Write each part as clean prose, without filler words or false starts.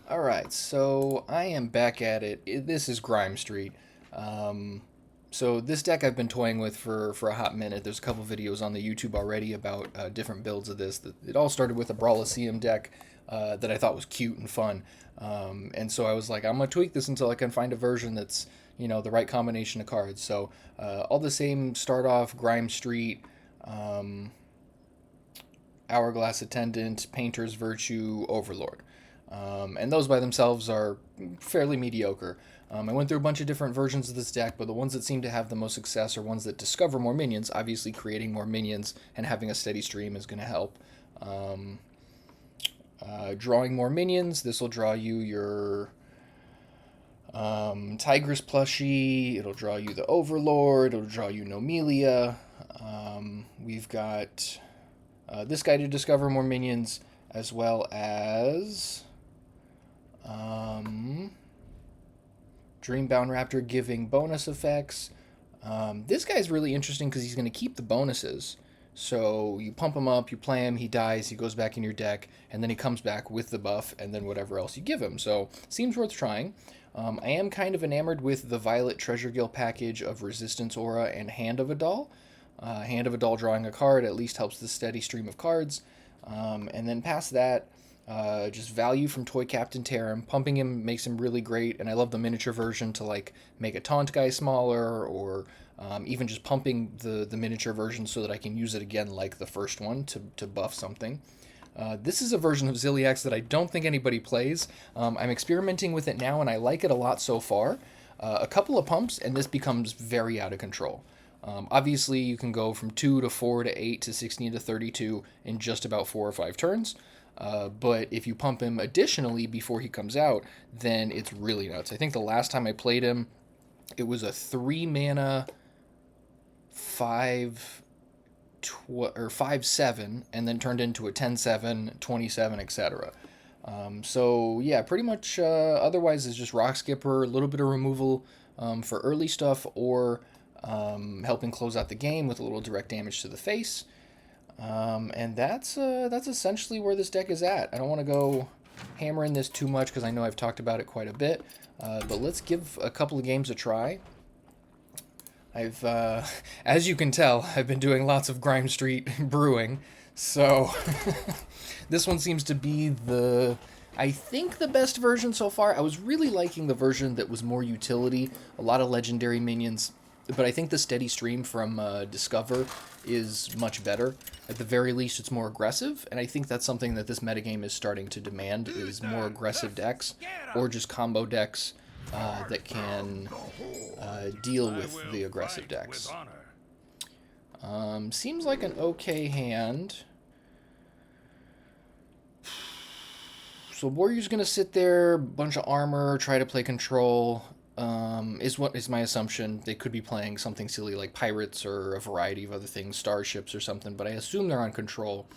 Alright, so I am back at it. This is Grimestreet. Um, so this deck I've been toying with for a hot minute. There's a couple videos on the YouTube already about different builds of this. It all started with a Brawliseum deck that I thought was cute and fun. And so I was like, I'm going to tweak this until I can find a version that's, the right combination of cards. So all the same start off Grimestreet, um, Hourglass Attendant, Painter's Virtue, Overlord. And those by themselves are fairly mediocre. I went through a bunch of different versions of this deck, but the ones that seem to have the most success are ones that discover more minions. Obviously, creating more minions and having a steady stream is going to help. Um, Drawing more minions, this will draw you your Tigress plushie, it'll draw you the Overlord, it'll draw you Nomelia. We've got this guy to discover more minions, as well as Dreambound Raptor giving bonus effects. This guy's really interesting because he's going to keep the bonuses. So you pump him up, you play him, he dies, he goes back in your deck, and then he comes back with the buff and then whatever else you give him. So seems worth trying. I am kind of enamored with the Violet Treasure Guild package of Resistance Aura and Hand of a Doll. Hand of a Doll drawing a card at least helps the steady stream of cards. And then past that, just value from Toy Captain Tarim. Pumping him makes him really great, and I love the miniature version to like make a taunt guy smaller, or even just pumping the miniature version so that I can use it again like the first one to buff something. This is a version of Ziliax that I don't think anybody plays. I'm experimenting with it now, and I like it a lot so far. A couple of pumps, and this becomes very out of control. Obviously, you can go from 2 to 4 to 8 to 16 to 32 in just about 4 or 5 turns. But if you pump him additionally before he comes out, then it's really nuts. I think the last time I played him, it was a 3 mana 5 or 5/7, and then turned into a 10/7, 27, etc. So yeah, pretty much. Otherwise, it's just Rock Skipper, a little bit of removal for early stuff, or helping close out the game with a little direct damage to the face. And that's essentially where this deck is at. I don't want to go hammering this too much because I know I've talked about it quite a bit. But let's give a couple of games a try. As you can tell, I've been doing lots of Grimestreet brewing, so this one seems to be I think the best version so far. I was really liking the version that was more utility, a lot of legendary minions, but I think the steady stream from Discover is much better. At the very least, it's more aggressive, and I think that's something that this metagame is starting to demand, is more aggressive decks, or just combo decks that can deal with the aggressive decks. Seems like an okay hand. So Warrior's gonna sit there, bunch of armor, try to play control. Is what is my assumption. They could be playing something silly like pirates or a variety of other things, starships or something, but I assume they're on control.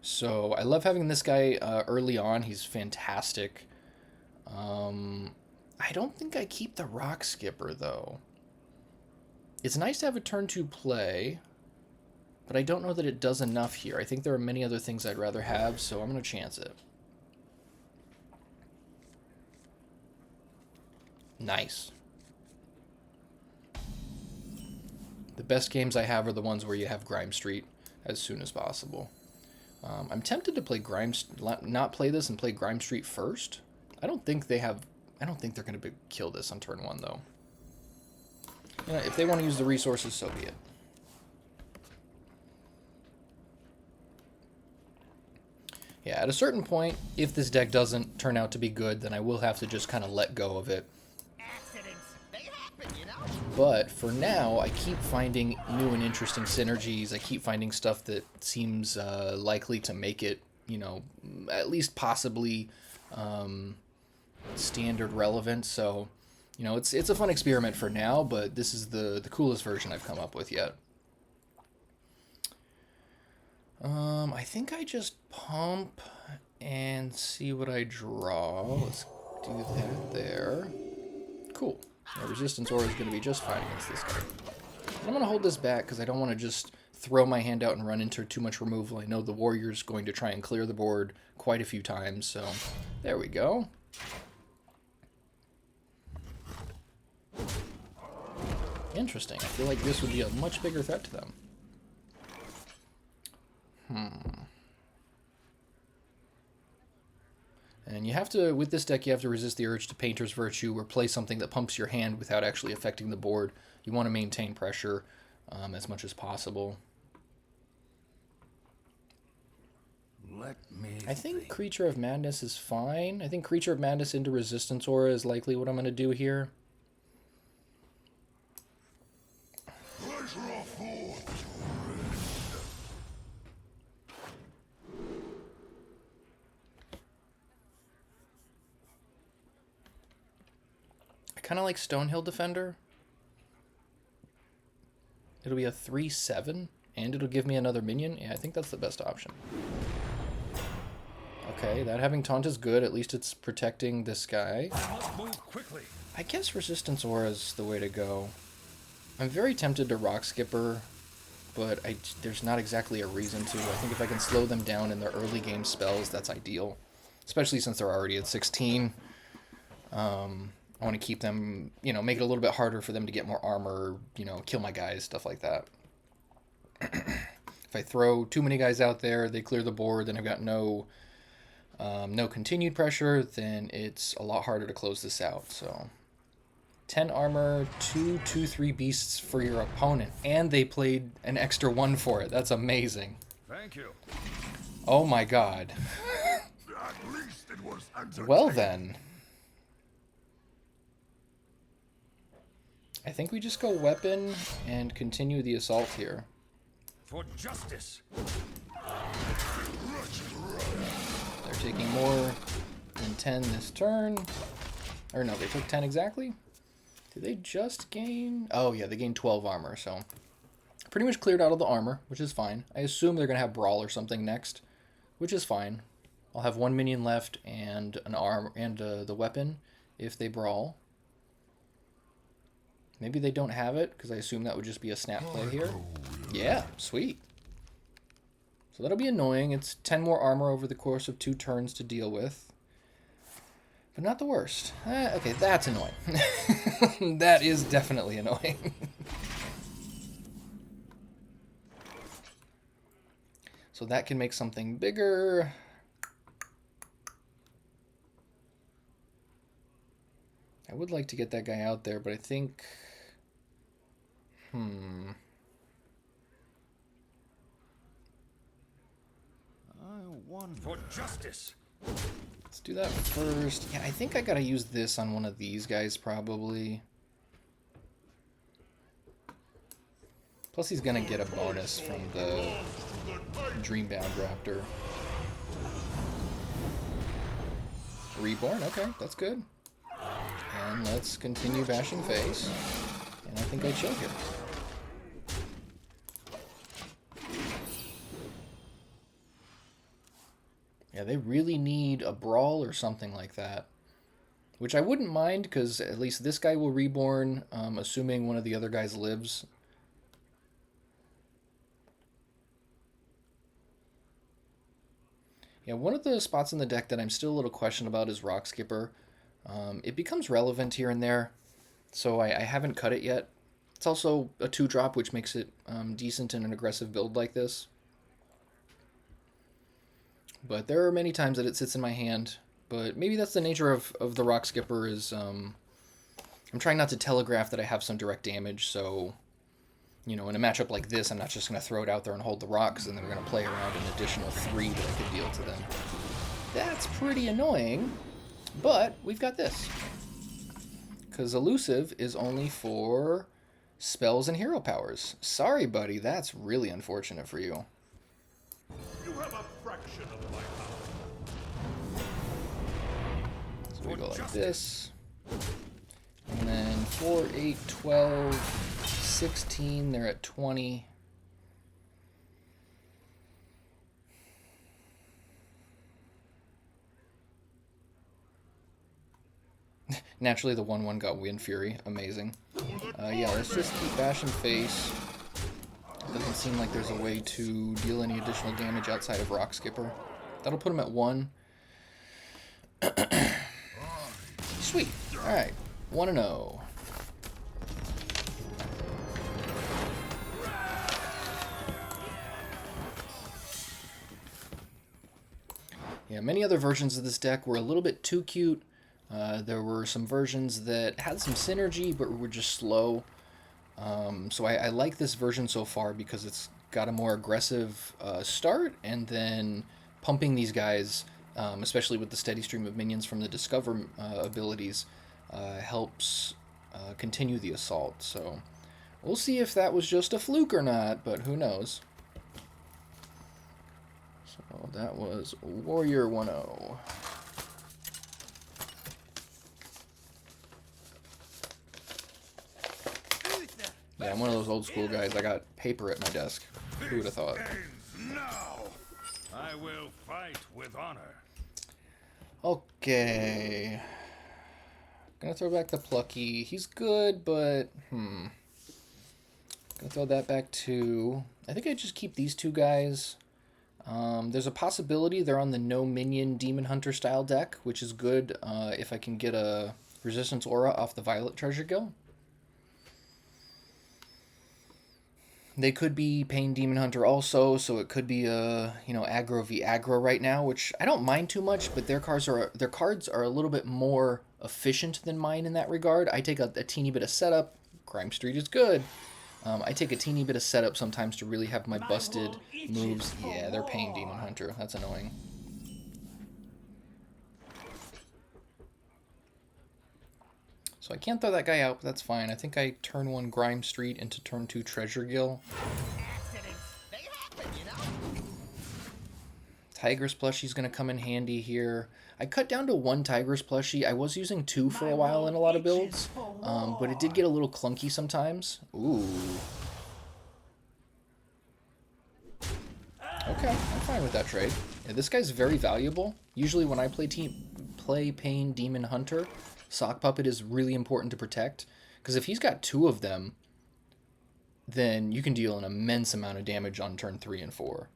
So I love having this guy early on. He's fantastic. I don't think I keep the Rock Skipper, though. It's nice to have a turn 2 play, but I don't know that it does enough here. I think there are many other things I'd rather have, so I'm going to chance it. Nice. The best games I have are the ones where you have Grimestreet as soon as possible. I'm tempted to play not play this and play Grimestreet first. I don't think they're going to kill this on turn 1, though. If they want to use the resources, so be it. Yeah, at a certain point, if this deck doesn't turn out to be good, then I will have to just kind of let go of it. But for now, I keep finding new and interesting synergies. I keep finding stuff that seems likely to make it, at least possibly standard relevant. So, it's a fun experiment for now, but this is the coolest version I've come up with yet. I think I just pump and see what I draw. Let's do that there. Cool. Resistance Aura is going to be just fine against this guy. I'm going to hold this back because I don't want to just throw my hand out and run into too much removal. I know the Warrior's going to try and clear the board quite a few times, so there we go. Interesting. I feel like this would be a much bigger threat to them. And you have to, with this deck, you have to resist the urge to Painter's Virtue or play something that pumps your hand without actually affecting the board. You want to maintain pressure as much as possible. I think Creature of Madness is fine. I think Creature of Madness into Resistance Aura is likely what I'm going to do here. I kind of like Stonehill Defender. It'll be a 3/7, and it'll give me another minion. Yeah, I think that's the best option. Okay, that having taunt is good. At least it's protecting this guy. I guess Resistance Aura is the way to go. I'm very tempted to Rock Skipper, but there's not exactly a reason to. I think if I can slow them down in their early game spells, that's ideal. Especially since they're already at 16. I want to keep them, you know, make it a little bit harder for them to get more armor, you know, kill my guys, stuff like that. If I throw too many guys out there, they clear the board, then I've got no continued pressure, then it's a lot harder to close this out. So 10 armor, 2/2/3 beasts for your opponent, and they played an extra 1 for it. That's amazing. Thank you. Oh my god. At least it was Well then. I think we just go weapon and continue the assault here. For justice. They're taking more than 10 this turn. Or no, they took 10 exactly? Did they just gain? Oh yeah, they gained 12 armor, so pretty much cleared out all the armor, which is fine. I assume they're gonna have Brawl or something next, which is fine. I'll have 1 minion left and an arm and the weapon if they Brawl. Maybe they don't have it, because I assume that would just be a snap play here. Yeah, sweet. So that'll be annoying. It's 10 more armor over the course of 2 turns to deal with. But not the worst. Okay, that's annoying. That is definitely annoying. So that can make something bigger. I would like to get that guy out there, but I think... For justice. Let's do that first. Yeah, I think I gotta use this on one of these guys, probably. Plus he's gonna get a bonus from the Dreambound Raptor. Reborn, okay, that's good. And let's continue bashing face. And I think I chill here. Yeah, they really need a Brawl or something like that. Which I wouldn't mind, because at least this guy will reborn, assuming one of the other guys lives. Yeah, one of the spots in the deck that I'm still a little questioned about is Rock Skipper. It becomes relevant here and there, so I haven't cut it yet. It's also a 2-drop, which makes it decent in an aggressive build like this. But there are many times that it sits in my hand. But maybe that's the nature of the Rock Skipper is... I'm trying not to telegraph that I have some direct damage, so... You know, in a matchup like this, I'm not just going to throw it out there and hold the rocks, and then we're going to play around an additional 3 that I could deal to them. That's pretty annoying, but we've got this. Because Elusive is only for spells and hero powers. Sorry, buddy, that's really unfortunate for you. You have a fraction of my power. So we go like this. And then 4, 8, 12, 16, they're at 20. Naturally, the 1/1 got Wind Fury. Amazing. Yeah, let's just keep bashing face. Doesn't seem like there's a way to deal any additional damage outside of Rock Skipper. That'll put him at 1. Sweet. Alright. 1-0. Yeah, many other versions of this deck were a little bit too cute. There were some versions that had some synergy but were just slow. So I like this version so far because it's got a more aggressive start, and then pumping these guys, especially with the steady stream of minions from the Discover abilities, helps continue the assault. So we'll see if that was just a fluke or not, but who knows. So that was Warrior 1-0. Yeah, I'm one of those old school guys. I got paper at my desk. Who would have thought? Now, I will fight with honor. Okay. Gonna throw back the Plucky. He's good, but gonna throw that back too. I think I just keep these two guys. There's a possibility they're on the no minion Demon Hunter style deck, which is good if I can get a Resistance Aura off the Violet Treasure Gill. They could be Pain Demon Hunter also, so it could be a aggro v aggro right now, which I don't mind too much, but their cards are a little bit more efficient than mine in that regard. I take a teeny bit of setup. Grimestreet is good. I take a teeny bit of setup sometimes to really have my busted moves. Yeah, they're Pain Demon Hunter. That's annoying. So I can't throw that guy out, but that's fine. I think I turn 1 Grimestreet into turn 2 Treasure Gill. They happen, you know? Tigress plushie's going to come in handy here. I cut down to 1 Tigress plushie. I was using 2 for a while in a lot of builds, but it did get a little clunky sometimes. Ooh. Okay, I'm fine with that trade. Yeah, this guy's very valuable. Usually when I play Pain Demon Hunter, Sock Puppet is really important to protect, because if he's got 2 of them, then you can deal an immense amount of damage on turn 3 and 4.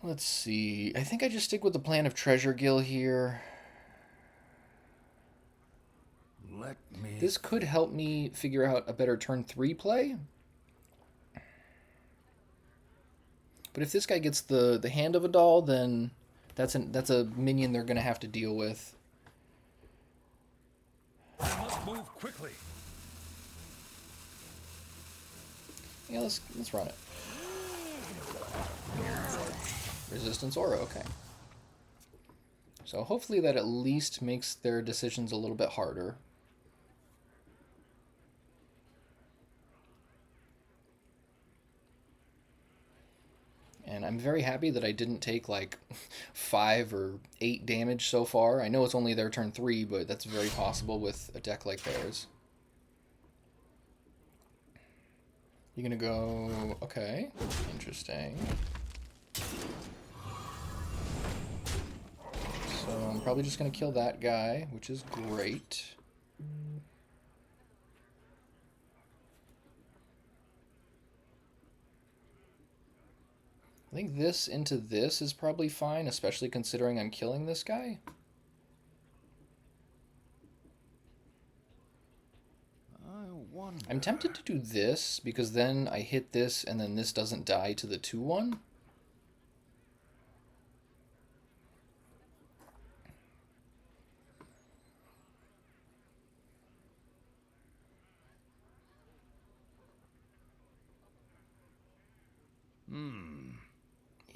Let's see. I think I just stick with the plan of Treasure Gill here. This could help me figure out a better turn 3 play. But if this guy gets the hand of a doll, then that's a minion they're going to have to deal with. I must move quickly. Yeah, let's run it. Resistance Aura, okay. So hopefully that at least makes their decisions a little bit harder. And I'm very happy that I didn't take like 5 or 8 damage so far. I know it's only their turn 3, but that's very possible with a deck like theirs. You're gonna go... okay, interesting. So I'm probably just gonna kill that guy, which is great. I think this into this is probably fine, especially considering I'm killing this guy. I'm tempted to do this, because then I hit this, and then this doesn't die to the 2-1.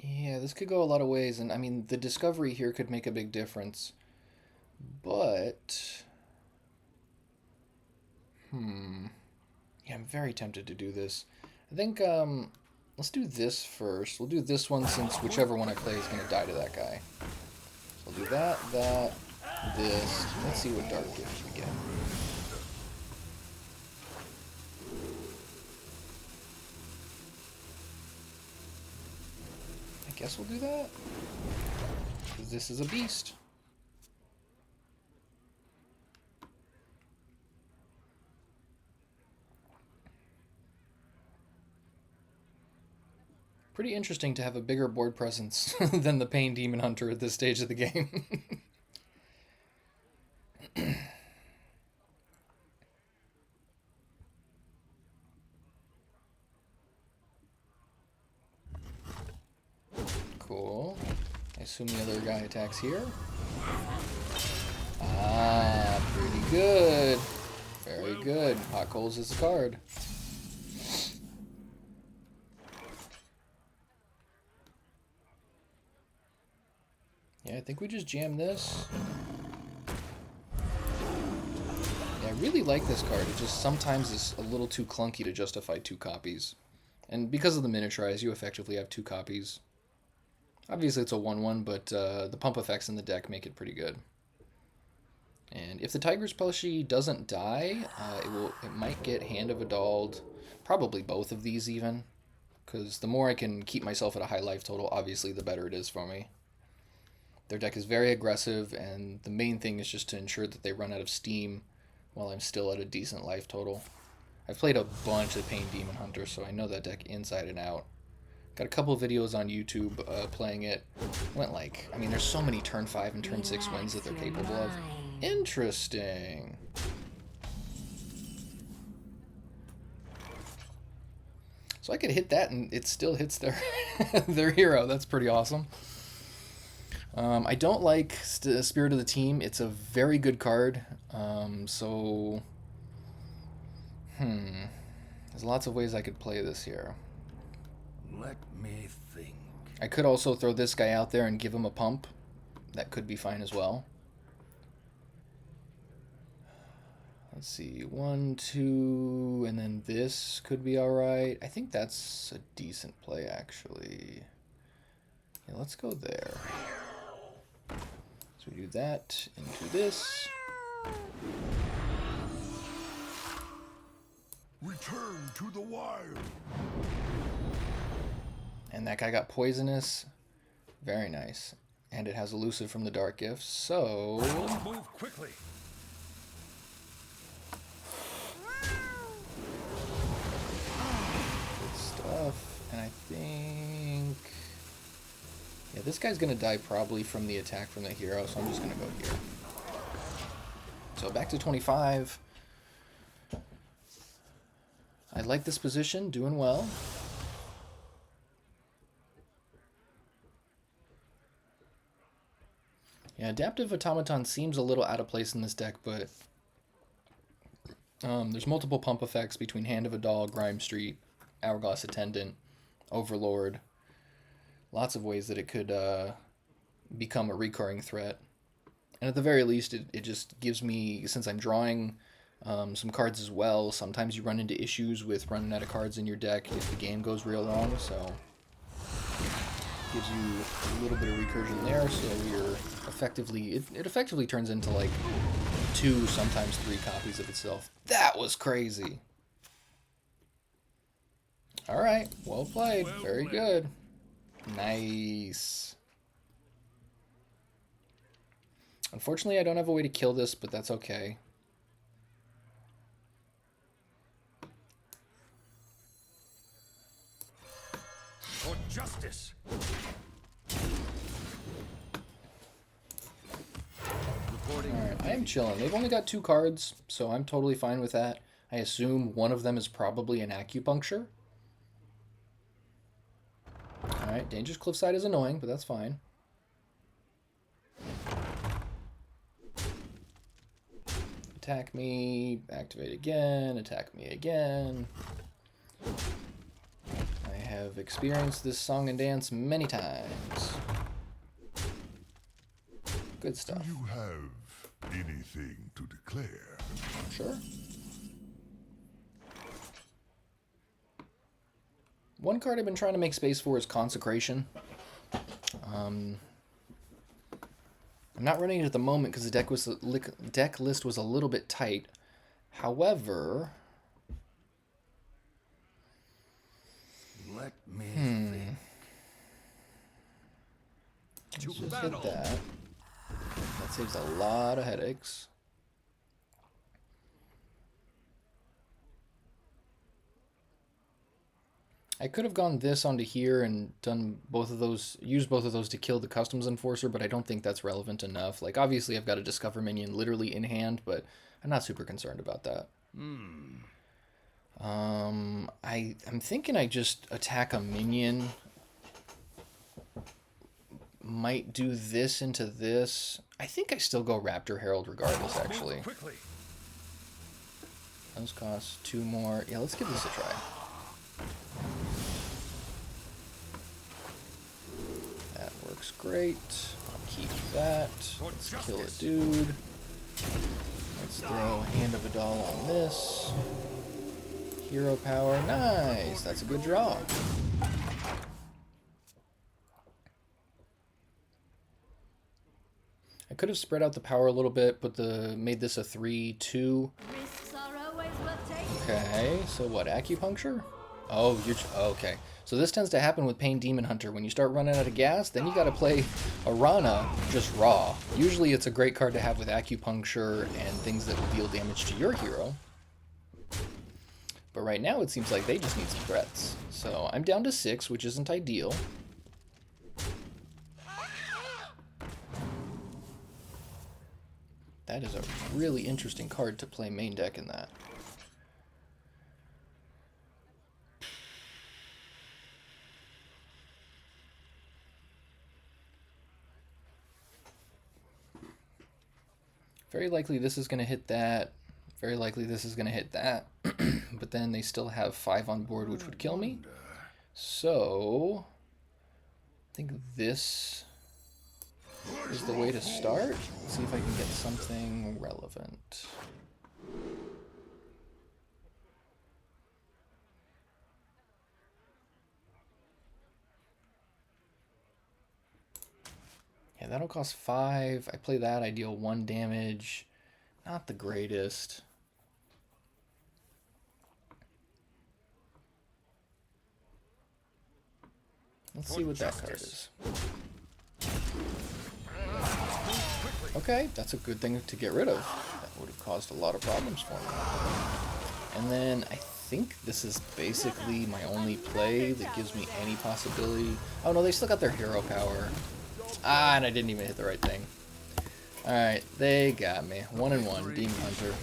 Yeah, this could go a lot of ways, and I mean, the discovery here could make a big difference. But... yeah, I'm very tempted to do this. I think, let's do this first. We'll do this one since whichever one I play is going to die to that guy. So I'll do that, this. Let's see what Dark Gift we get. I guess we'll do that. Because this is a beast. Pretty interesting to have a bigger board presence than the Pain Demon Hunter at this stage of the game. assume the other guy attacks here. Ah, pretty good. Very good. Hot Coals is a card. Yeah, I think we just jam this. Yeah, I really like this card. It just sometimes is a little too clunky to justify 2 copies. And because of the miniaturize, you effectively have 2 copies. Obviously it's a 1/1, but the pump effects in the deck make it pretty good. And if the Tiger's plushie doesn't die, it might get Hand of Adald, probably both of these even, because the more I can keep myself at a high life total, obviously the better it is for me. Their deck is very aggressive, and the main thing is just to ensure that they run out of steam while I'm still at a decent life total. I've played a bunch of Pain Demon Hunter, so I know that deck inside and out. Got a couple of videos on YouTube playing it. Went like, I mean, there's so many turn 5 and turn 6 wins that they're capable of. Interesting. So I could hit that and it still hits their their hero. That's pretty awesome. I don't like Spirit of the Team. It's a very good card. So there's lots of ways I could play this here. Let me think. I could also throw this guy out there and give him a pump. That could be fine as well. Let's see, 1, 2, and then this could be alright. I think that's a decent play, actually. Yeah, let's go there. So we do that into this. Return to the wild. And that guy got poisonous. Very nice. And it has elusive from the Dark Gifts, so... Move quickly. Good stuff. And I think... yeah, this guy's going to die probably from the attack from the hero, so I'm just going to go here. So back to 25. I like this position, doing well. Yeah, Adaptive Automaton seems a little out of place in this deck, but there's multiple pump effects between Hand of Adal, Grimestreet, Hourglass Attendant, Overlord. Lots of ways that it could become a recurring threat. And at the very least, it just gives me, since I'm drawing some cards as well, sometimes you run into issues with running out of cards in your deck if the game goes real long, so gives you a little bit of recursion there, so you're effectively, it effectively turns into like 2, sometimes 3 copies of itself. That was crazy. Alright, well played. Very good. Nice. Unfortunately, I don't have a way to kill this, but that's okay. For justice. Alright, I am chilling. They've only got 2 cards, so I'm totally fine with that. I assume one of them is probably an acupuncture. Alright, Dangerous Cliffside is annoying, but that's fine. Attack me, activate again, attack me again. I have experienced this song and dance many times. Good stuff. Do you have anything to declare? Sure. One card I've been trying to make space for is Consecration. I'm not running it at the moment because the deck list was a little bit tight. However, Let me think. let's just hit that. That saves a lot of headaches. I could have gone this onto here and done both of those, used both of those to kill the Customs Enforcer, but I don't think that's relevant enough. Like, obviously I've got a Discover minion literally in hand, but I'm not super concerned about that. I'm thinking I just attack a minion might do this into this. I think I still go Raptor Herald regardless, actually. Quickly. Those cost 2 more. Yeah, let's give this a try. That works great. I'll keep that. Let's kill a dude. Let's throw Hand of a Doll on this. Hero power. Nice. That's a good draw. I could have spread out the power a little bit, but made this a 3-2. Risks are always worth taking. Okay, so what, acupuncture? Oh, okay. So this tends to happen with Pain Demon Hunter. When you start running out of gas, then you gotta play Arana just raw. Usually it's a great card to have with acupuncture and things that will deal damage to your hero. But right now it seems like they just need some threats. So I'm down to 6, which isn't ideal. That is a really interesting card to play main deck in that. Very likely this is going to hit that. Very likely this is going to hit that. But then they still have 5 on board, which would kill me. So I think this is the way to start. Let's see if I can get something relevant. Yeah, that'll cost 5. I play that, I deal 1 damage. Not the greatest. Let's see what that card is. Okay, that's a good thing to get rid of. That would have caused a lot of problems for me. And then I think this is basically my only play that gives me any possibility. Oh no, they still got their hero power. Ah, and I didn't even hit the right thing. Alright, they got me. 1-1, Demon Hunter.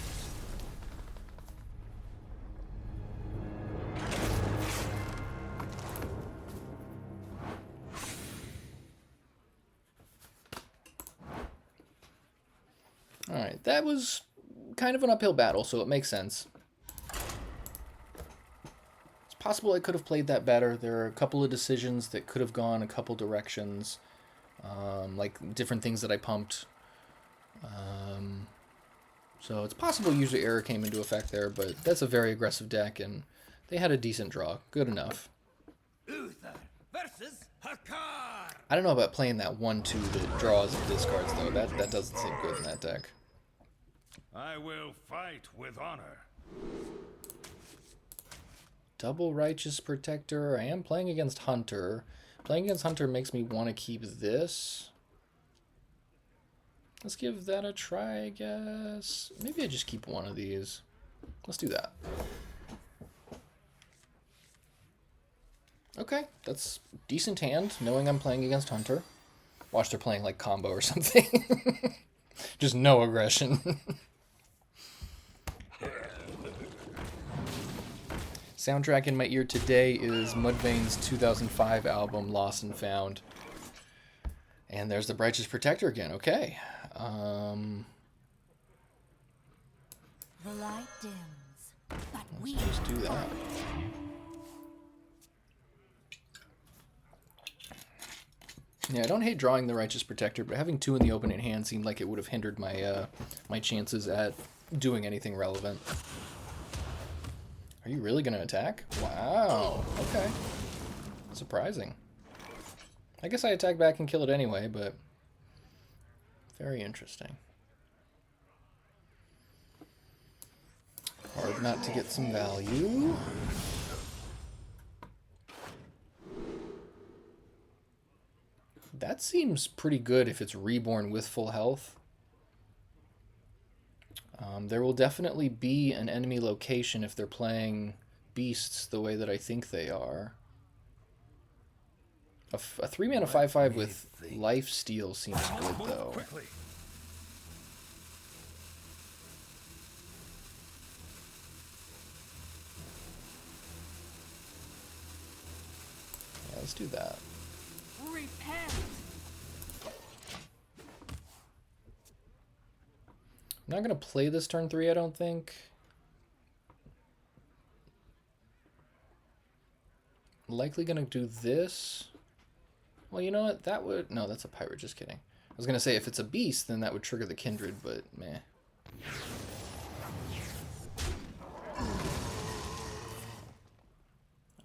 Alright, that was kind of an uphill battle, so it makes sense. It's possible I could have played that better. There are a couple of decisions that could have gone a couple directions. Like different things that I pumped. So it's possible user error came into effect there, but that's a very aggressive deck, and they had a decent draw. Good enough. Uther versus Hakar. I don't know about playing that 1-2 that draws and discards, though. That doesn't seem good in that deck. I will fight with honor. Double Righteous Protector. I am playing against Hunter. Playing against Hunter makes me want to keep this. Let's give that a try, I guess. Maybe I just keep one of these. Let's do that. Okay, that's decent hand, knowing I'm playing against Hunter. Watch, they're playing like combo or something. Just no aggression. Soundtrack in my ear today is Mudvayne's 2005 album, Lost and Found. And there's the Righteous Protector again. Okay. The light dims, but we Let's just do that. Yeah, I don't hate drawing the Righteous Protector, but having 2 in the open in hand seemed like it would have hindered my my chances at doing anything relevant. Are you really going to attack? Wow. Okay. Surprising. I guess I attack back and kill it anyway, but very interesting. Hard not to get some value. That seems pretty good if it's reborn with full health. There will definitely be an enemy location if they're playing beasts the way that I think they are. A 3-mana 5/5 with life steal seems good though. Quickly. Yeah, let's do that. repent. I'm not going to play this turn 3, I don't think. Likely going to do this. Well, you know what? That would... No, that's a pirate. Just kidding. I was going to say, if it's a beast, then that would trigger the kindred, but meh.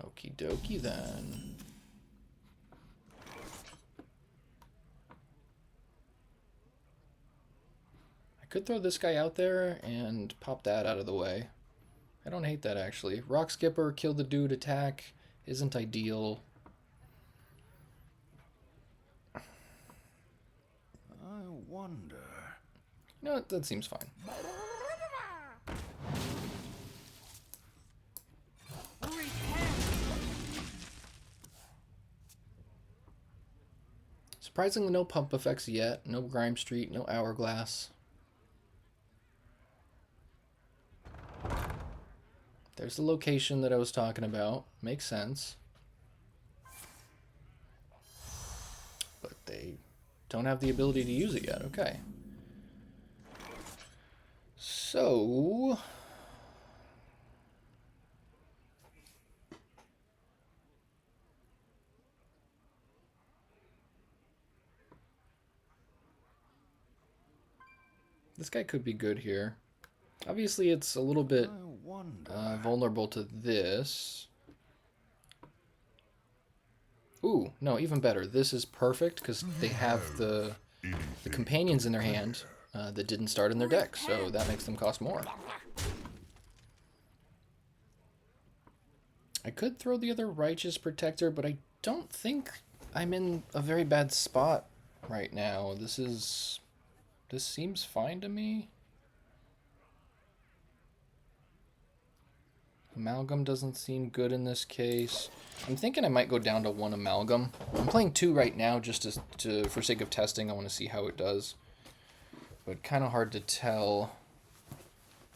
Okie dokie, then. I could throw this guy out there and pop that out of the way. I don't hate that, actually. Rock Skipper, kill the dude, attack. Isn't ideal. I wonder. You know what? That seems fine. Surprisingly, no pump effects yet. No Grimestreet, no Hourglass. There's the location that I was talking about. Makes sense. But they don't have the ability to use it yet. Okay. So... this guy could be good here. Obviously, it's a little bit vulnerable to this. Ooh, no, even better. This is perfect because they have the companions in their hand that didn't start in their deck, so that makes them cost more. I could throw the other Righteous Protector, but I don't think I'm in a very bad spot right now. This seems fine to me. Amalgam doesn't seem good in this case. I'm thinking I might go down to 1 Amalgam. I'm playing 2 right now just for sake of testing. I want to see how it does. But kind of hard to tell.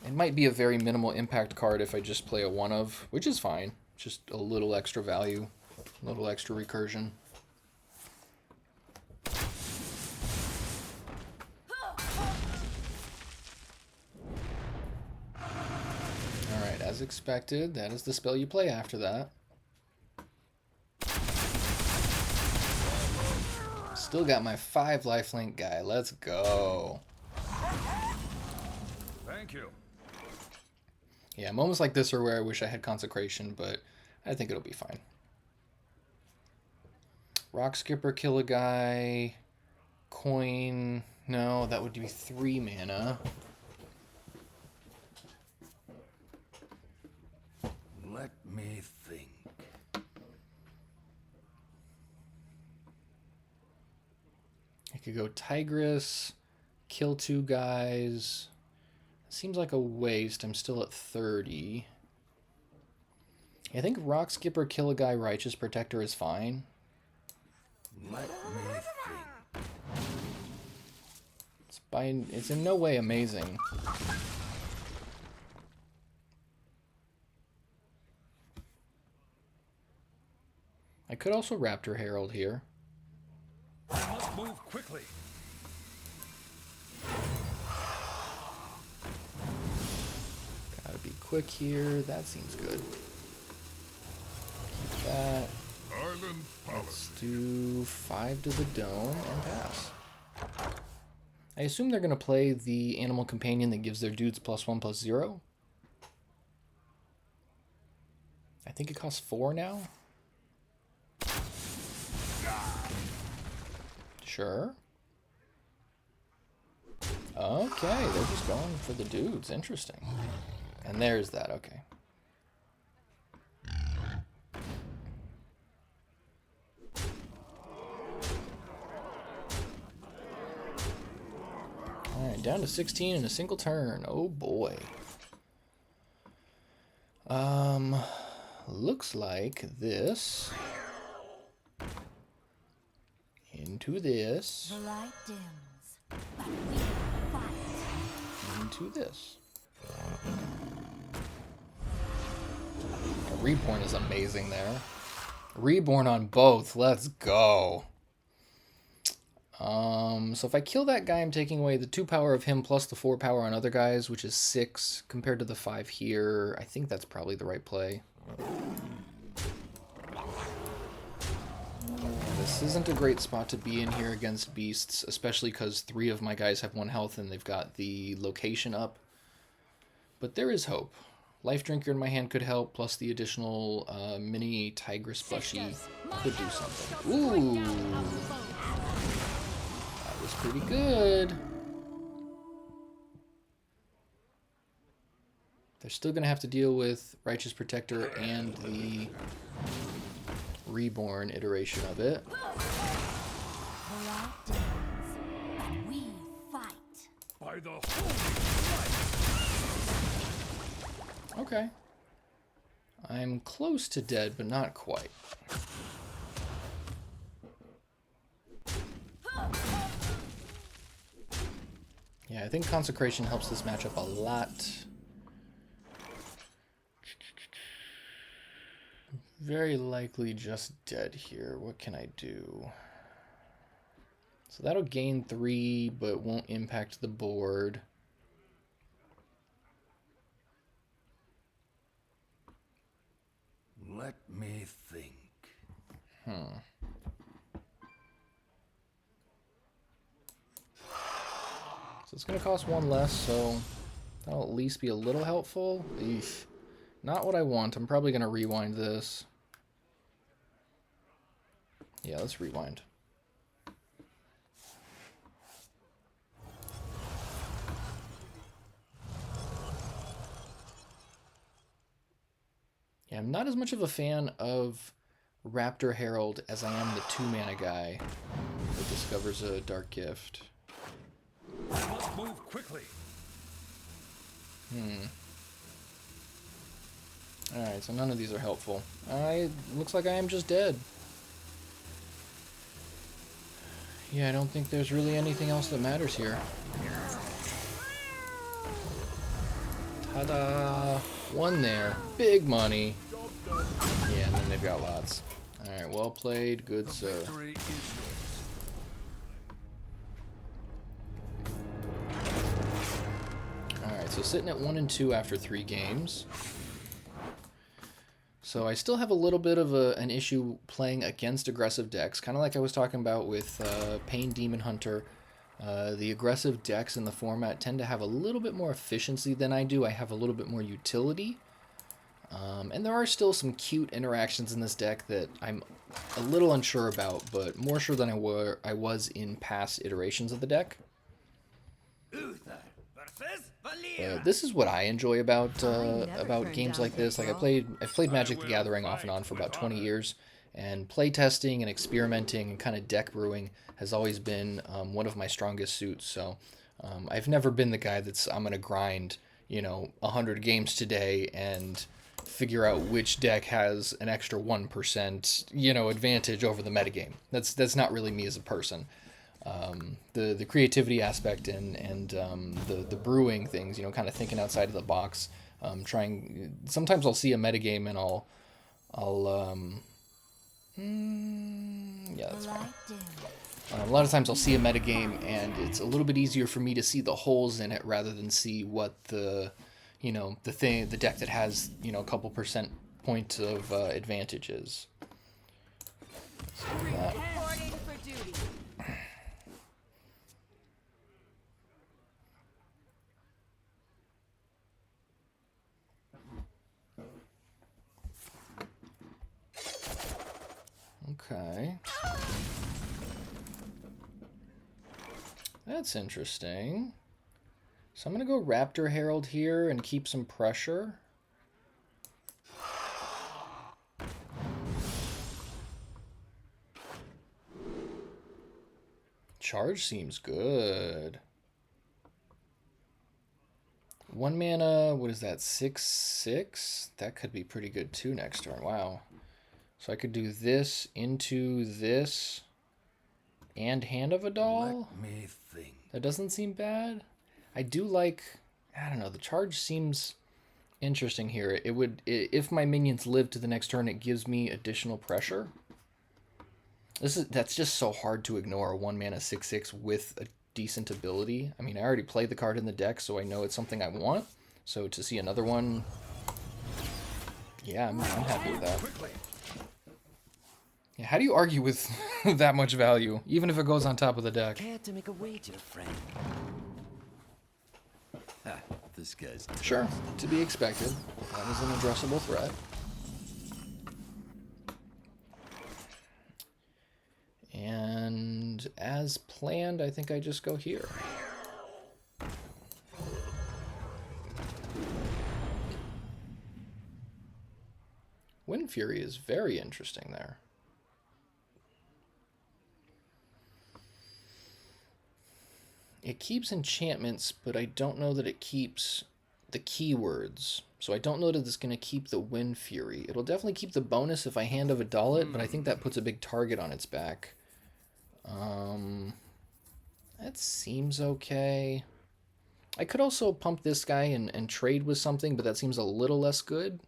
It might be a very minimal impact card if I just play a 1 of, which is fine. Just a little extra value, a little extra recursion. As expected, that is the spell you play after that. Still got my 5 lifelink guy. Let's go. Thank you. Yeah, moments like this are where I wish I had Consecration, but I think it'll be fine. Rock Skipper, kill a guy. Coin. No, that would be 3 mana. Let me think. I could go Tigress, kill 2 guys. Seems like a waste. I'm still at 30. I think Rock Skipper, kill a guy, Righteous Protector is fine. Let me think. It's in no way amazing. I could also Raptor Herald here. I must move quickly. Gotta be quick here. That seems good. Keep that. Island Paladin. Let's do 5 to the dome and pass. I assume they're going to play the Animal Companion that gives their dudes +1/+0. I think it costs 4 now. Sure. Okay, they're just going for the dudes. Interesting. And there's that. Okay. Alright, down to 16 in a single turn. Oh boy. Looks like this. Into this. The light dims, but we fight. Into this. Reborn is amazing there. Reborn on both. Let's go. So if I kill that guy, I'm taking away the 2 power of him plus the 4 power on other guys, which is 6 compared to the 5 here. I think that's probably the right play. This isn't a great spot to be in here against beasts, especially because 3 of my guys have 1 health and they've got the location up. But there is hope. Life Drinker in my hand could help, plus the additional mini Tigress Bushy could do something. Ooh! That was pretty good. They're still going to have to deal with Righteous Protector and the Reborn iteration of it. Life dance, but we fight. By the holy Okay. I'm close to dead, but not quite. Yeah, I think Consecration helps this matchup a lot. Very likely just dead here. What can I do? So that'll gain 3, but won't impact the board. Let me think. So it's going to cost 1 less, so that'll at least be a little helpful. Eesh. Not what I want. I'm probably going to rewind this. Yeah, let's rewind. Yeah, I'm not as much of a fan of Raptor Herald as I am the 2-mana guy that discovers a Dark Gift. I must move quickly. Alright, so none of these are helpful. Looks like I am just dead. Yeah, I don't think there's really anything else that matters here. Ta-da! 1 there. Big money. Yeah, and then they've got lots. Alright, well played. Good, sir. Victory is yours. Alright, so sitting at 1 and 2 after 3 games. So I still have a little bit of an issue playing against aggressive decks, kind of like I was talking about with Pain Demon Hunter. The aggressive decks in the format tend to have a little bit more efficiency than I do. I have a little bit more utility. And there are still some cute interactions in this deck that I'm a little unsure about, but more sure than I was in past iterations of the deck. This is what I enjoy about games like this. Like I've played Magic the Gathering off and on for about 20 years, and playtesting and experimenting and kind of deck brewing has always been one of my strongest suits. So I've never been the guy I'm gonna grind 100 games today and figure out which deck has an extra 1% advantage over the metagame. That's not really me as a person. The creativity aspect and the brewing things, kind of thinking outside of the box, sometimes I'll see a metagame and yeah, that's fine. A lot of times I'll see a metagame and it's a little bit easier for me to see the holes in it rather than see what the deck that has, a couple percent point of advantage is. So that. Okay. That's interesting. So I'm going to go Raptor Herald here and keep some pressure. Charge seems good. 1 mana, what is that, 6/6? That could be pretty good too next turn, wow. So I could do this into this and Hand of a Doll? Let me think. That doesn't seem bad. I do like, I don't know, the charge seems interesting here. It would, if my minions live to the next turn, it gives me additional pressure. That's just so hard to ignore a 1 mana 6/6 with a decent ability. I mean, I already played the card in the deck, so I know it's something I want. So to see another one, yeah, I'm happy with that. Yeah, how do you argue with that much value, even if it goes on top of the deck? Care to make a wager, friend? Ha, this guy's Sure, to be expected. That was an addressable threat. And as planned, I think I just go here. Wind Fury is very interesting there. It keeps enchantments, but I don't know that it keeps the keywords. So I don't know that it's going to keep the Wind Fury. It'll definitely keep the bonus if I hand of a Dullet, but I think that puts a big target on its back. That seems okay. I could also pump this guy and trade with something, but that seems a little less good.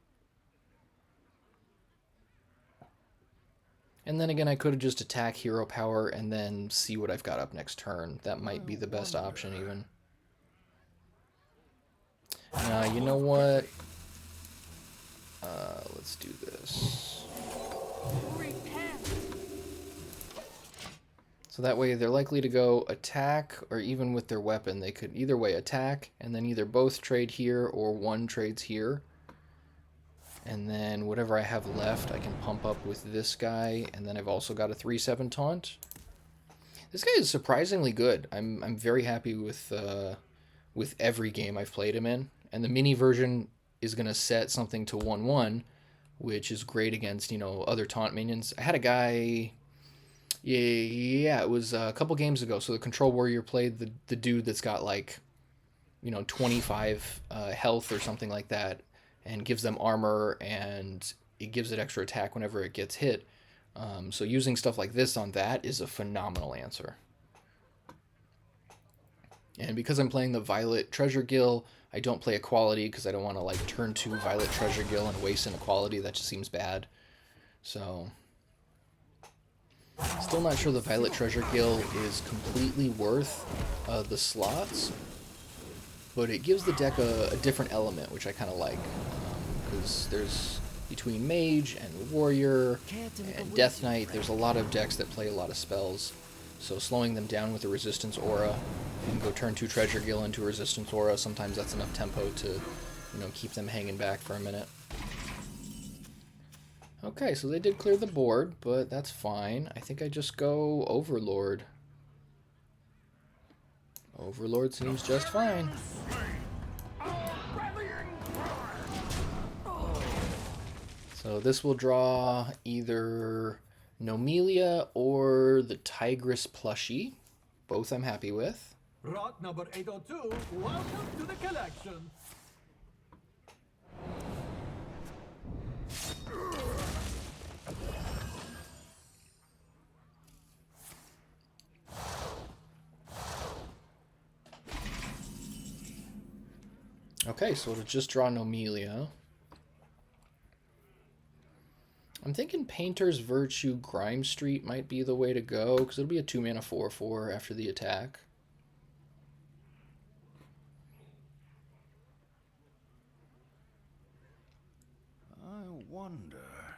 And then again, I could have just attack hero power and then see what I've got up next turn. That might be the best option even. You know what? Let's do this. So that way they're likely to go attack, or even with their weapon, they could either way attack, and then either both trade here or one trades here. And then whatever I have left, I can pump up with this guy, and then I've also got a 3/7 taunt. This guy is surprisingly good. I'm very happy with every game I've played him in, and the mini version is gonna set something to 1/1, which is great against, you know, other taunt minions. I had a guy. Yeah, it was a couple games ago. So the Control Warrior played the dude that's got like, you know, 25 health or something like that, and gives them armor, and it gives it extra attack whenever it gets hit. So using stuff like this on that is a phenomenal answer. And because I'm playing the Violet Treasure Gill, I don't play Equality because I don't want to like turn 2 Violet Treasure Gill and waste an Equality. That just seems bad. So still not sure the Violet Treasure Gill is completely worth the slots, but it gives the deck a different element, which I kind of like, because there's between Mage and Warrior and Death Knight, there's a lot of decks that play a lot of spells, so slowing them down with a Resistance Aura and go turn 2 Treasure Gill into a Resistance Aura, sometimes that's enough tempo to, you know, keep them hanging back for a minute. Okay, so they did clear the board, but that's fine. I think I just go Overlord. Overlord seems just fine. So this will draw either Nomelia or the Tigress plushie. Both I'm happy with. Rot number 802, welcome to the collection. Okay, so to just draw Nomelia. I'm thinking Painter's Virtue Grimestreet might be the way to go, because it'll be a 2-mana 4/4 after the attack. I wonder.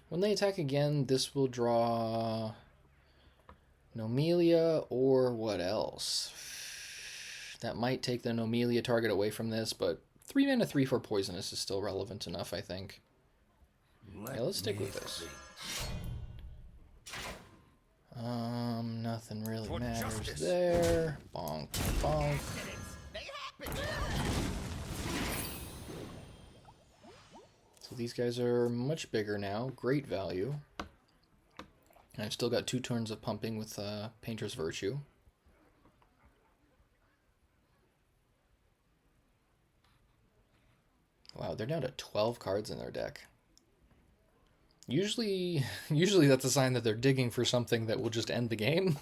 When they attack again, this will draw Nomelia or what else? That might take the Nomelia target away from this, but 3 mana 3/4 poisonous is still relevant enough, I think. Yeah, let's stick with this. Nothing really matters there. Bonk, bonk. So these guys are much bigger now. Great value. And I've still got 2 turns of pumping with Painter's Virtue. Wow, they're down to 12 cards in their deck. Usually that's a sign that they're digging for something that will just end the game.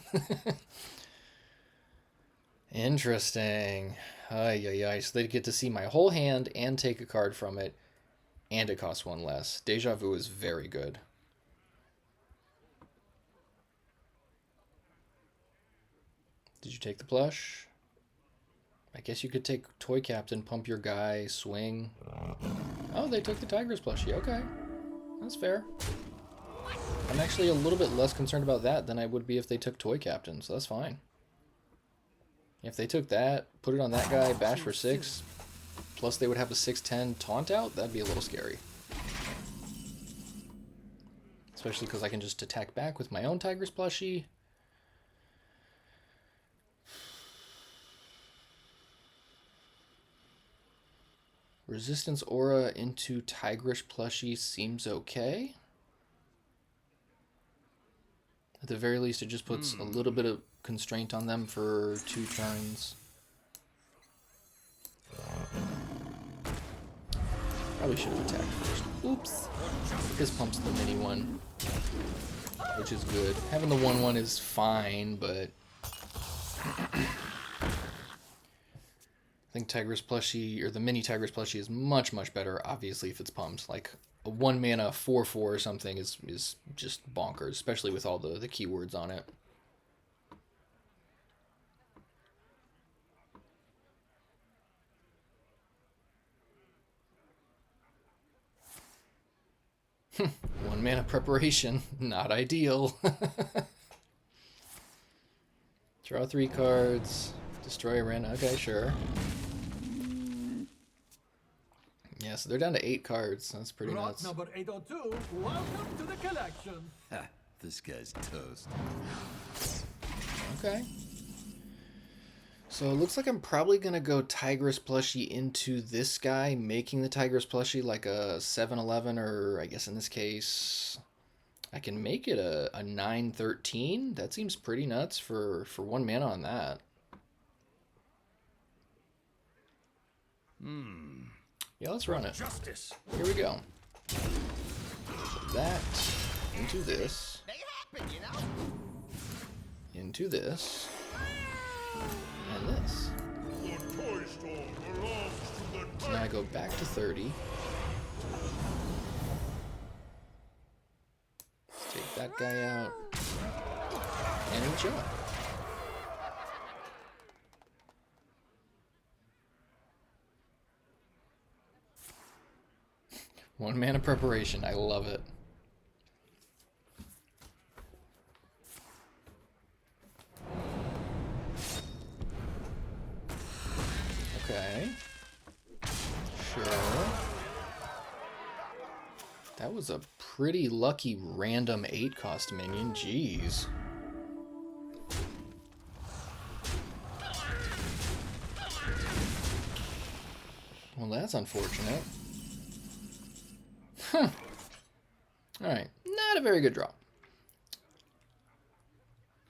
Interesting. Ay, ay, ay. So they get to see my whole hand and take a card from it. and it costs 1 less. Deja Vu is very good. Did you take the plush? I guess you could take Toy Captain, pump your guy, swing. Oh, they took the Tigress plushie. Okay. That's fair. I'm actually a little bit less concerned about that than I would be if they took Toy Captain, so that's fine. If they took that, put it on that guy, bash for 6, plus they would have a 6/10 taunt out, that'd be a little scary. Especially because I can just attack back with my own Tigress plushie. Resistance aura into Tigress plushie seems okay. At the very least, it just puts a little bit of constraint on them for 2 turns. Probably should have attacked first. Oops. This pumps the mini one, which is good. Having the 1/1 is fine, but I think Tigress plushie, or the mini Tigress plushie, is much, much better, obviously, if it's pumped. Like, a 1 mana 4/4 or something is just bonkers, especially with all the keywords on it. One mana preparation, not ideal. Draw 3 cards, destroy a random. Okay, sure. Yeah, so they're down to 8 cards. That's pretty Rock nuts. number 802, welcome to the collection. Ha, this guy's toast. Okay. So it looks like I'm probably going to go Tigress plushie into this guy, making the Tigress plushie like a 7/11, or I guess in this case, I can make it a 9/13. That seems pretty nuts for 1 mana on that. Yeah, let's run it. Justice. Here we go. So that into this. Into this. And this. The toy store belongs to the So now I go back to 30. Take that guy out. And enjoy. One mana preparation. I love it. Okay. Sure. That was a pretty lucky random 8 cost minion. Jeez. Well, that's unfortunate. Huh. Alright. Not a very good draw.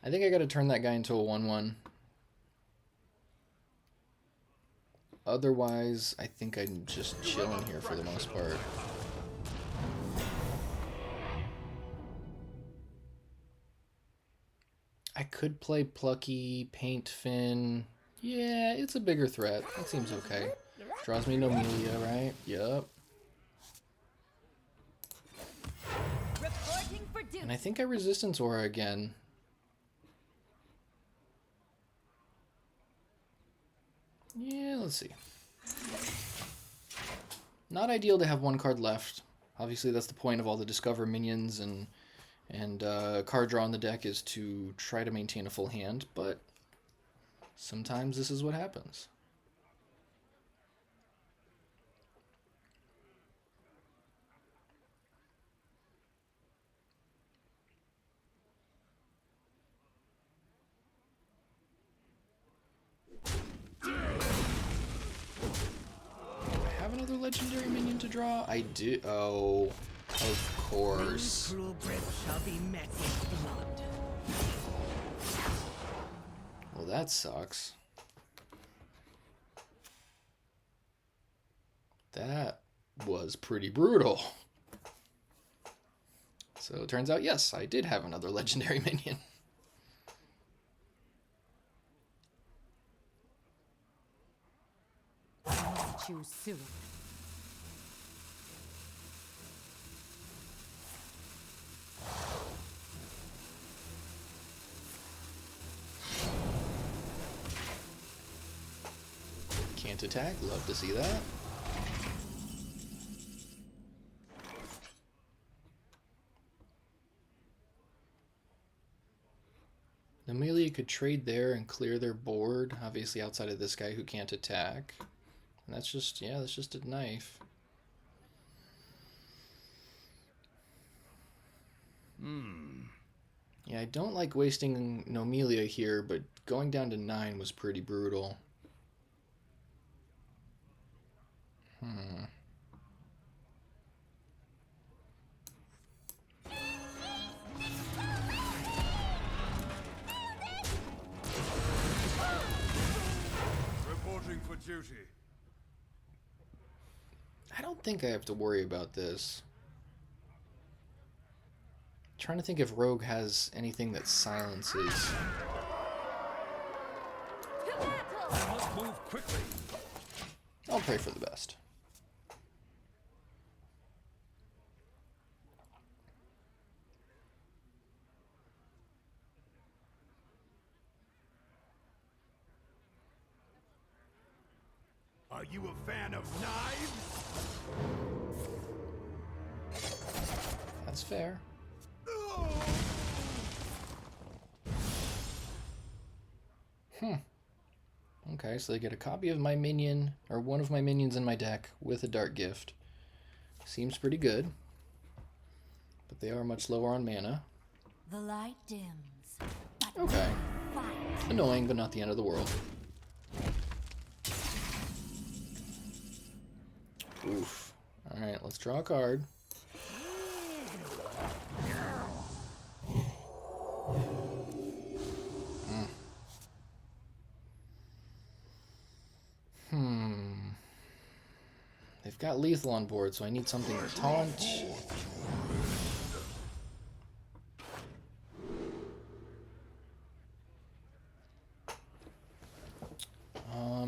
I think I gotta turn that guy into a 1/1. Otherwise, I think I'm just chilling here for the most part. I could play Plucky, Paint Fin. Yeah, it's a bigger threat. That seems okay. Draws me an Amelia, right? Yup. Reporting for duty. And I think I Resistance Aura again. Yeah, let's see. Not ideal to have 1 card left. Obviously, that's the point of all the Discover minions and card draw on the deck, is to try to maintain a full hand, but sometimes this is what happens. Another legendary minion to draw? I do. Oh, of course. Cruel breath shall be met with blood. Well, that sucks. That was pretty brutal. So it turns out, yes, I did have another legendary minion. Too soon. Can't attack. Love to see that. Amelia could trade there and clear their board, obviously outside of this guy who can't attack. And that's just, yeah, that's just a knife. Yeah, I don't like wasting Nomelia here, but going down to 9 was pretty brutal. Reporting for duty. I don't think I have to worry about this. Trying to think if Rogue has anything that silences. I must move quickly. I'll pray for the best. Are you a fan of knives? That's fair. Okay, so they get a copy of my minion, or one of my minions in my deck, with a Dark Gift. Seems pretty good. But they are much lower on mana. The light dims. But Okay. we fight. Annoying, but not the end of the world. Oof. Alright, let's draw a card. They've got lethal on board, so I need something to taunt.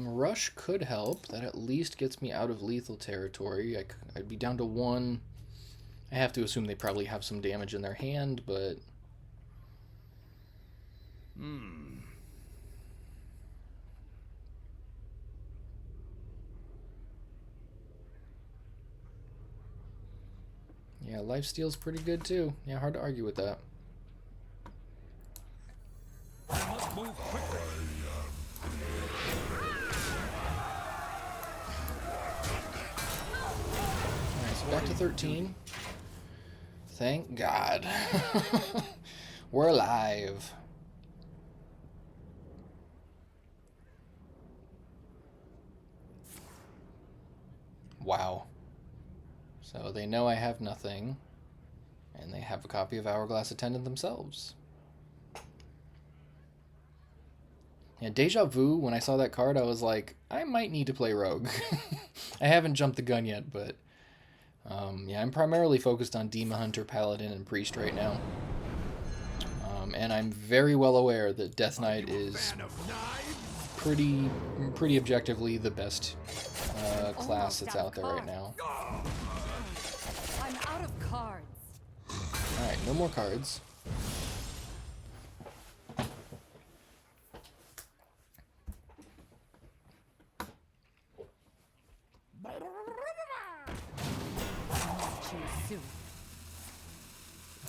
Rush could help. That at least gets me out of lethal territory. I'd be down to 1. I have to assume they probably have some damage in their hand, but... Yeah, lifesteal's pretty good too. Yeah, hard to argue with that. I must move quickly. Alright, so back to 13. Thank God. We're alive. Wow. So they know I have nothing, and they have a copy of Hourglass Attendant themselves. Yeah, Deja Vu, when I saw that card, I was like, I might need to play Rogue. I haven't jumped the gun yet, but yeah, I'm primarily focused on Demon Hunter, Paladin, and Priest right now. And I'm very well aware that Death Knight is pretty objectively the best class that's out there right now. I'm out of cards. Alright, no more cards.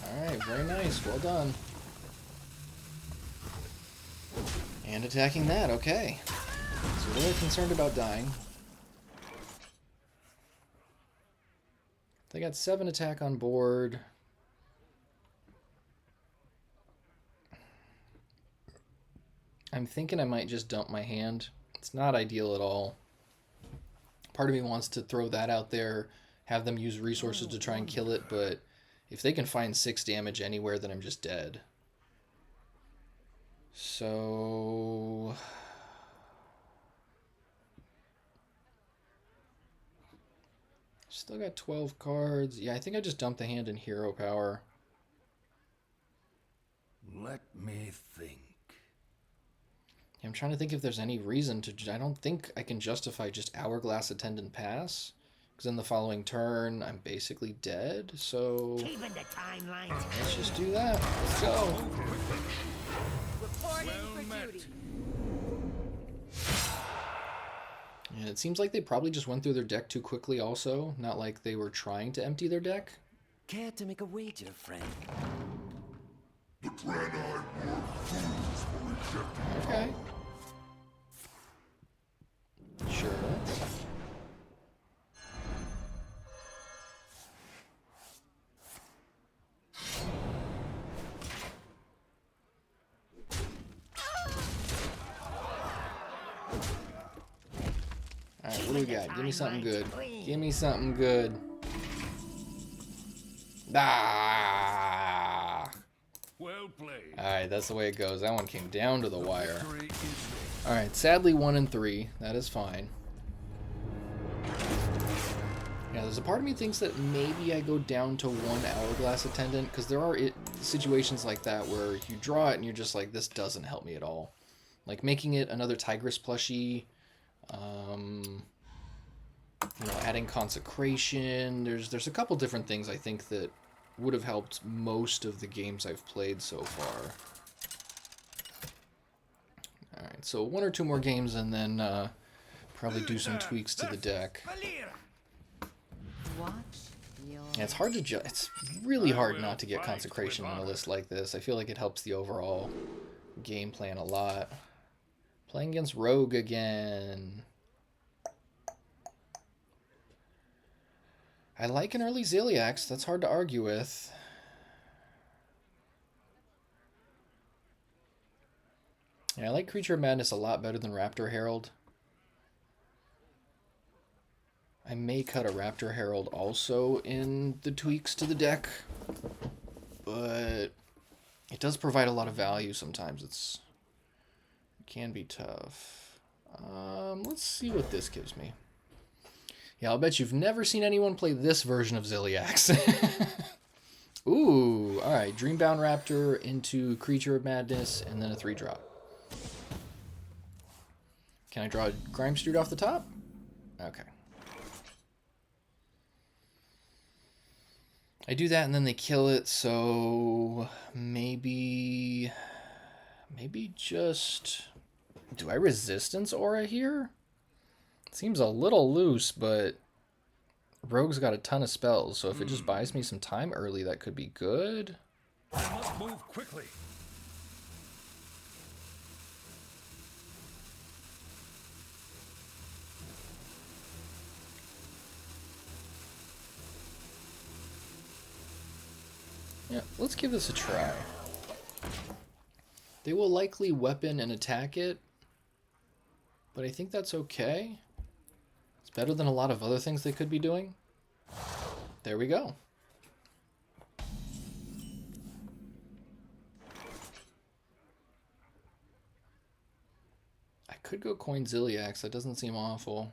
Alright, very nice. Well done. And attacking that, okay. So they're concerned about dying. They got 7 attack on board. I'm thinking I might just dump my hand. It's not ideal at all. Part of me wants to throw that out there, have them use resources to try and kill it, but if they can find 6 damage anywhere, then I'm just dead. So... Still got 12 cards. Yeah, I think I just dumped the hand in hero power. Let me think. Yeah, I'm trying to think if there's any reason to... I don't think I can justify just Hourglass Attendant pass. Because in the following turn, I'm basically dead. So Keeping the timeline. let's just do that. Let's go. Reporting for duty. Yeah, it seems like they probably just went through their deck too quickly also. Not like they were trying to empty their deck. Care to make a wager, friend? The Draenei were fools for rejecting Okay. Sure. Alright, what do we got? Give me something good. Give me something good. Ah! Well played. Alright, that's the way it goes. That one came down to the wire. Victory is yours. Alright, sadly 1 and 3. That is fine. Yeah, there's a part of me thinks that maybe I go down to 1 Hourglass Attendant, because there are situations like that where you draw it and you're just like, this doesn't help me at all. Like making it another Tigress plushie, you know, adding Consecration. There's a couple different things I think that would have helped most of the games I've played so far. Alright, so 1 or 2 more games and then probably do some tweaks to the deck. Watch your... Yeah, it's hard to it's really hard not to get Consecration on a list like this. I feel like it helps the overall game plan a lot. Playing against Rogue again. I like an early Ziliax. That's hard to argue with. Yeah, I like Creature of Madness a lot better than Raptor Herald. I may cut a Raptor Herald also in the tweaks to the deck, but it does provide a lot of value sometimes. It can be tough. Let's see what this gives me. Yeah, I'll bet you've never seen anyone play this version of Ziliax. Ooh, alright. Dreambound Raptor into Creature of Madness, and then a 3-drop. Can I draw a Grimestreet off the top? Okay. I do that and then they kill it, so maybe just... Do I Resistance Aura here? Seems a little loose, but Rogue's got a ton of spells, so if it just buys me some time early, that could be good. I must move quickly. Yeah, let's give this a try. They will likely weapon and attack it, but I think that's okay. It's better than a lot of other things they could be doing. There we go. I could go coin Ziliax. That doesn't seem awful.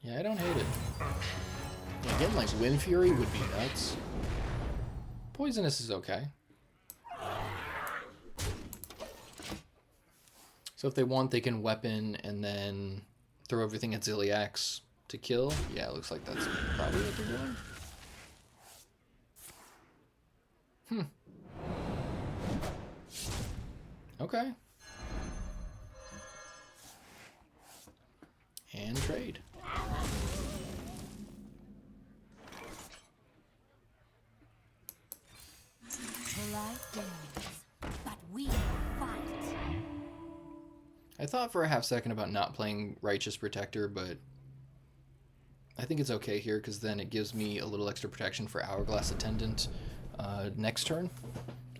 Yeah, I don't hate it. Yeah, getting like Wind Fury would be nuts. Poisonous is okay. So if they want, they can weapon and then throw everything at Ziliax to kill. Yeah, it looks like that's probably what they're doing. Okay. And trade. Polite days, but we fight. I thought for a half second about not playing Righteous Protector, but I think it's okay here because then it gives me a little extra protection for Hourglass Attendant next turn,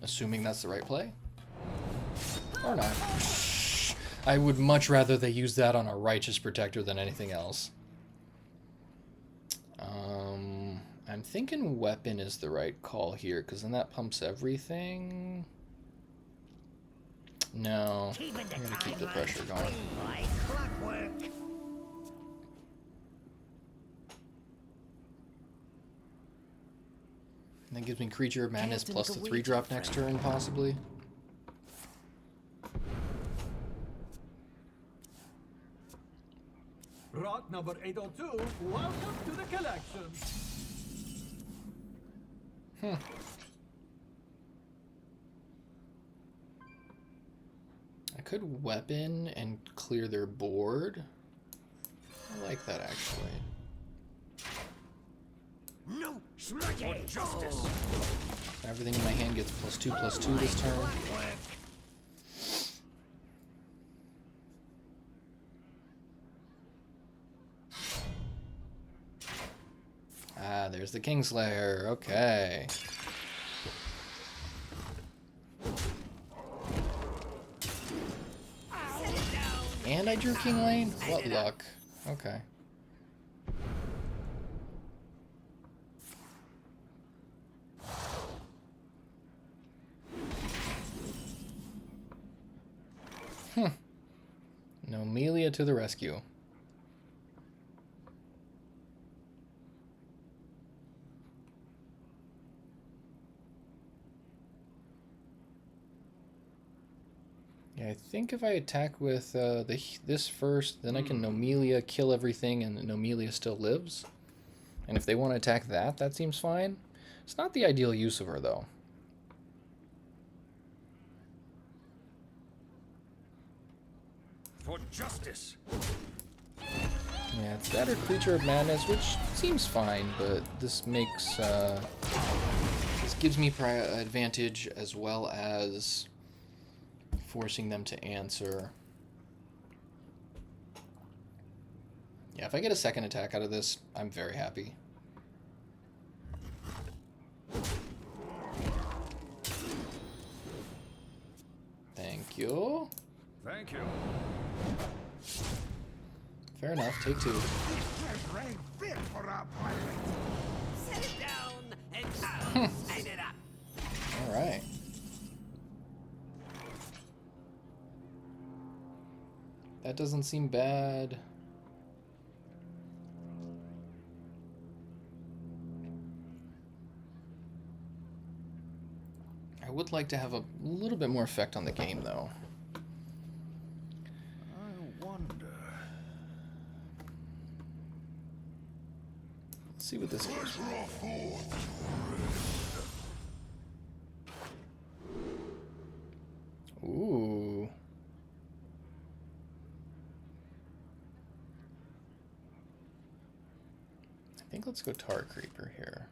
assuming that's the right play. Or not. I would much rather they use that on a Righteous Protector than anything else. I'm thinking Weapon is the right call here, because then that pumps everything. No, I'm going to keep the pressure going. And that gives me Creature of Madness plus the 3-drop next turn, possibly. Rot number 802, welcome to the collection. I could weapon and clear their board. I like that actually. No, smudgy justice. Everything in my hand gets +2/+2 this turn. Ah, there's the Kingslayer. Okay. And I drew King Lane? What luck. Okay. Nomelia to the rescue. Yeah, I think if I attack with this first, then I can Nomelia, kill everything, and Nomelia still lives. And if they want to attack that, that seems fine. It's not the ideal use of her, though. For justice. Yeah, it's that or Creature of Madness, which seems fine, but this makes this gives me advantage as well as forcing them to answer. Yeah, if I get a second attack out of this, I'm very happy. Thank you. Thank you. Fair enough, take two. Set it down and I'll sign it up. Alright. That doesn't seem bad. I would like to have a little bit more effect on the game, though. I wonder. Let's see what this gives me. Ooh. I think let's go Tar Creeper here.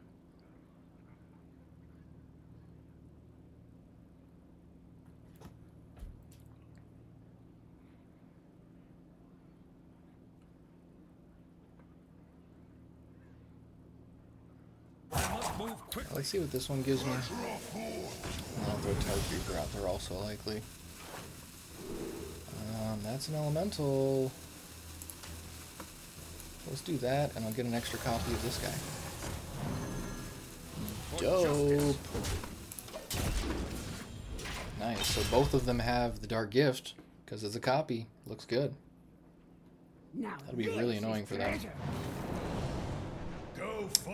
I must move quickly. Let's see what this one gives me. And I'll throw Tar Creeper out there also likely. That's an elemental. Let's do that, and I'll get an extra copy of this guy. Dope. Nice. So both of them have the Dark Gift because it's a copy. Looks good. That'll be really annoying for them.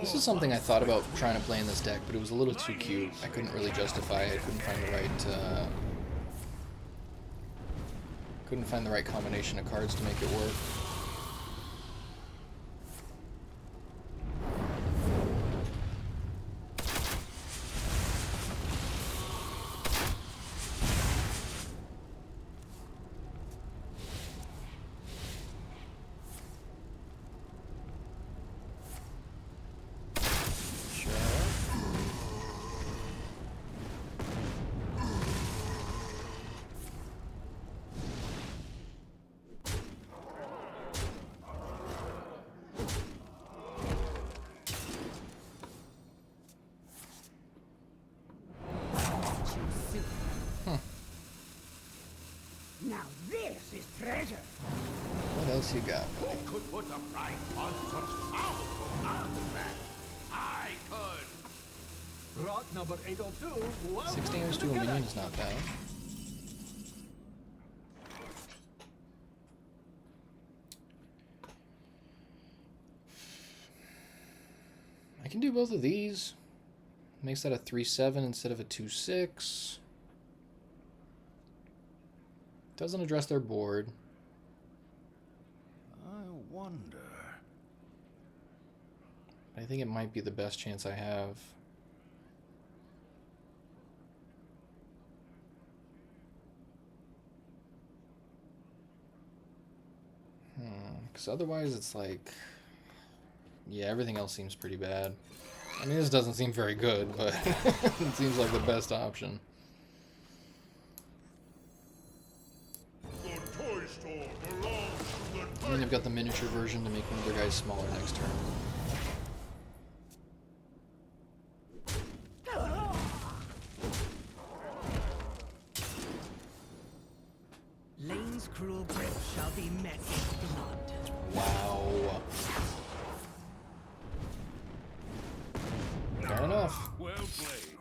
This is something I thought about trying to play in this deck, but it was a little too cute. I couldn't really justify it. I couldn't find the right combination of cards to make it work. Now this is treasure. What else you got? Could put a price on such powerful artifacts. I could. Rot number 802, welcome 6 damage to to the a minion collection. is not bad. I can do both of these. Makes that a 3/7 instead of a 2/6. Doesn't address their board. I wonder. wonder. I think it might be the best chance I have. Because otherwise it's like... Yeah, everything else seems pretty bad. I mean, this doesn't seem very good, but it seems like the best option. The toy store belongs to the And then they've got the miniature version to make one of their guys smaller next turn. Lane's cruel grip shall be met with blood. Wow. Fair enough. Well played.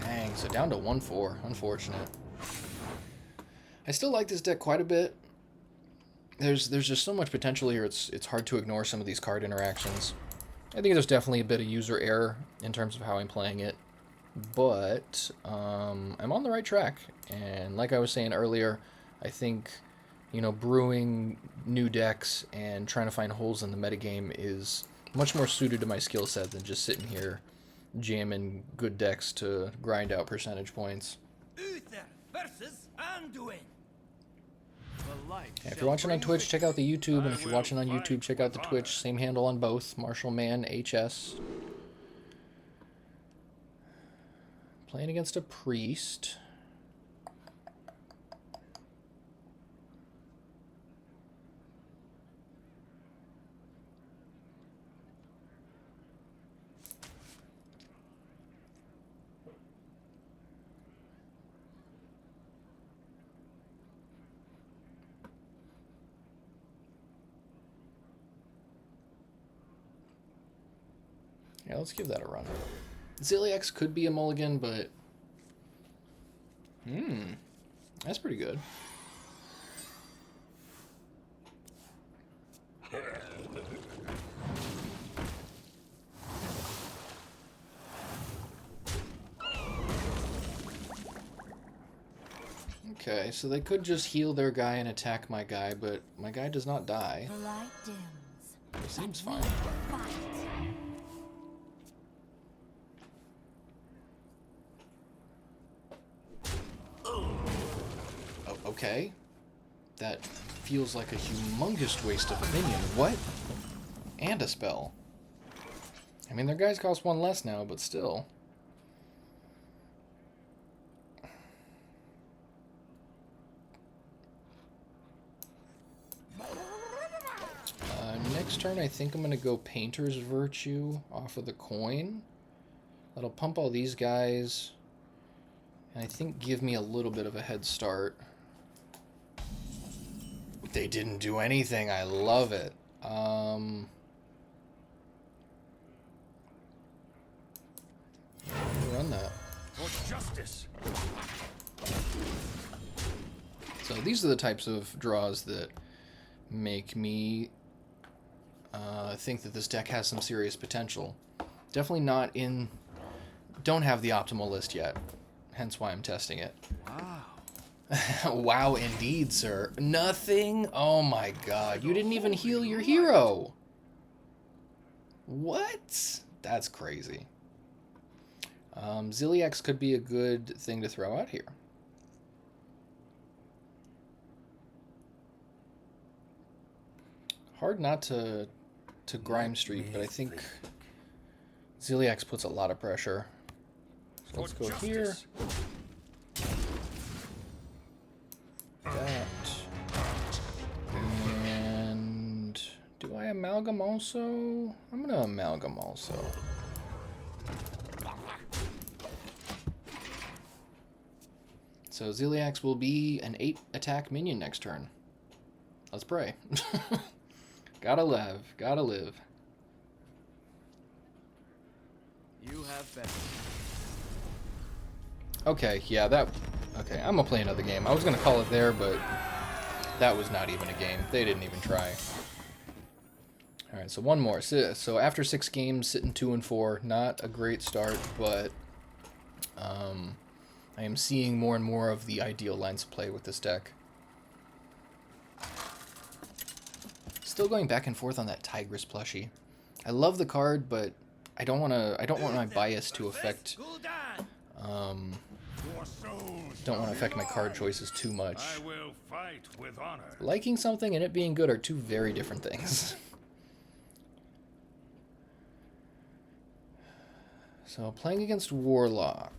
Dang, so down to 1-4. Unfortunate. I still like this deck quite a bit. There's just so much potential here, it's hard to ignore some of these card interactions. I think there's definitely a bit of user error in terms of how I'm playing it. But I'm on the right track. And like I was saying earlier, I think, you know, brewing new decks and trying to find holes in the metagame is much more suited to my skill set than just sitting here jamming good decks to grind out percentage points. Uther versus Anduin. The light And if shall you're watching on bring Twitch, check out the YouTube, and if you're will watching on fight YouTube, check out the with Twitch. Same handle on both, Marshall Man HS. Playing against a priest. Yeah, let's give that a run. Ziliax could be a mulligan, but... that's pretty good. Okay, so they could just heal their guy and attack my guy, but my guy does not die. The light dims. It seems fine. Fight. Oh, okay. That feels like a humongous waste of a minion. What? And a spell. I mean, their guys cost one less now, but still. Next turn, I think I'm going to go Painter's Virtue off of the coin. That'll pump all these guys. And I think give me a little bit of a head start. They didn't do anything. I love it. Run that. For justice. So these are the types of draws that make me think that this deck has some serious potential. Definitely not in... Don't have the optimal list yet. Hence why I'm testing it. Wow. Wow, indeed, sir. Nothing? Oh my god. You didn't even heal your hero. What? That's crazy. Ziliax could be a good thing to throw out here. Hard not to Grimestreet, but I think Ziliax puts a lot of pressure. So let's go here. That. And do I amalgam also? I'm gonna amalgam also. So Ziliax will be an 8 attack minion next turn. Let's pray. Gotta live, gotta live. You have been. Okay, yeah, that... Okay, I'm gonna play another game. I was gonna call it there, but that was not even a game. They didn't even try. Alright, so one more. So after 6 games, sitting 2-4. Not a great start, but... I am seeing more and more of the ideal lines of play with this deck. Still going back and forth on that Tigress plushie. I love the card, but I don't want my bias to affect don't want to affect my card choices too much. I will fight with honor. Liking something and it being good are two very different things. So playing against Warlock.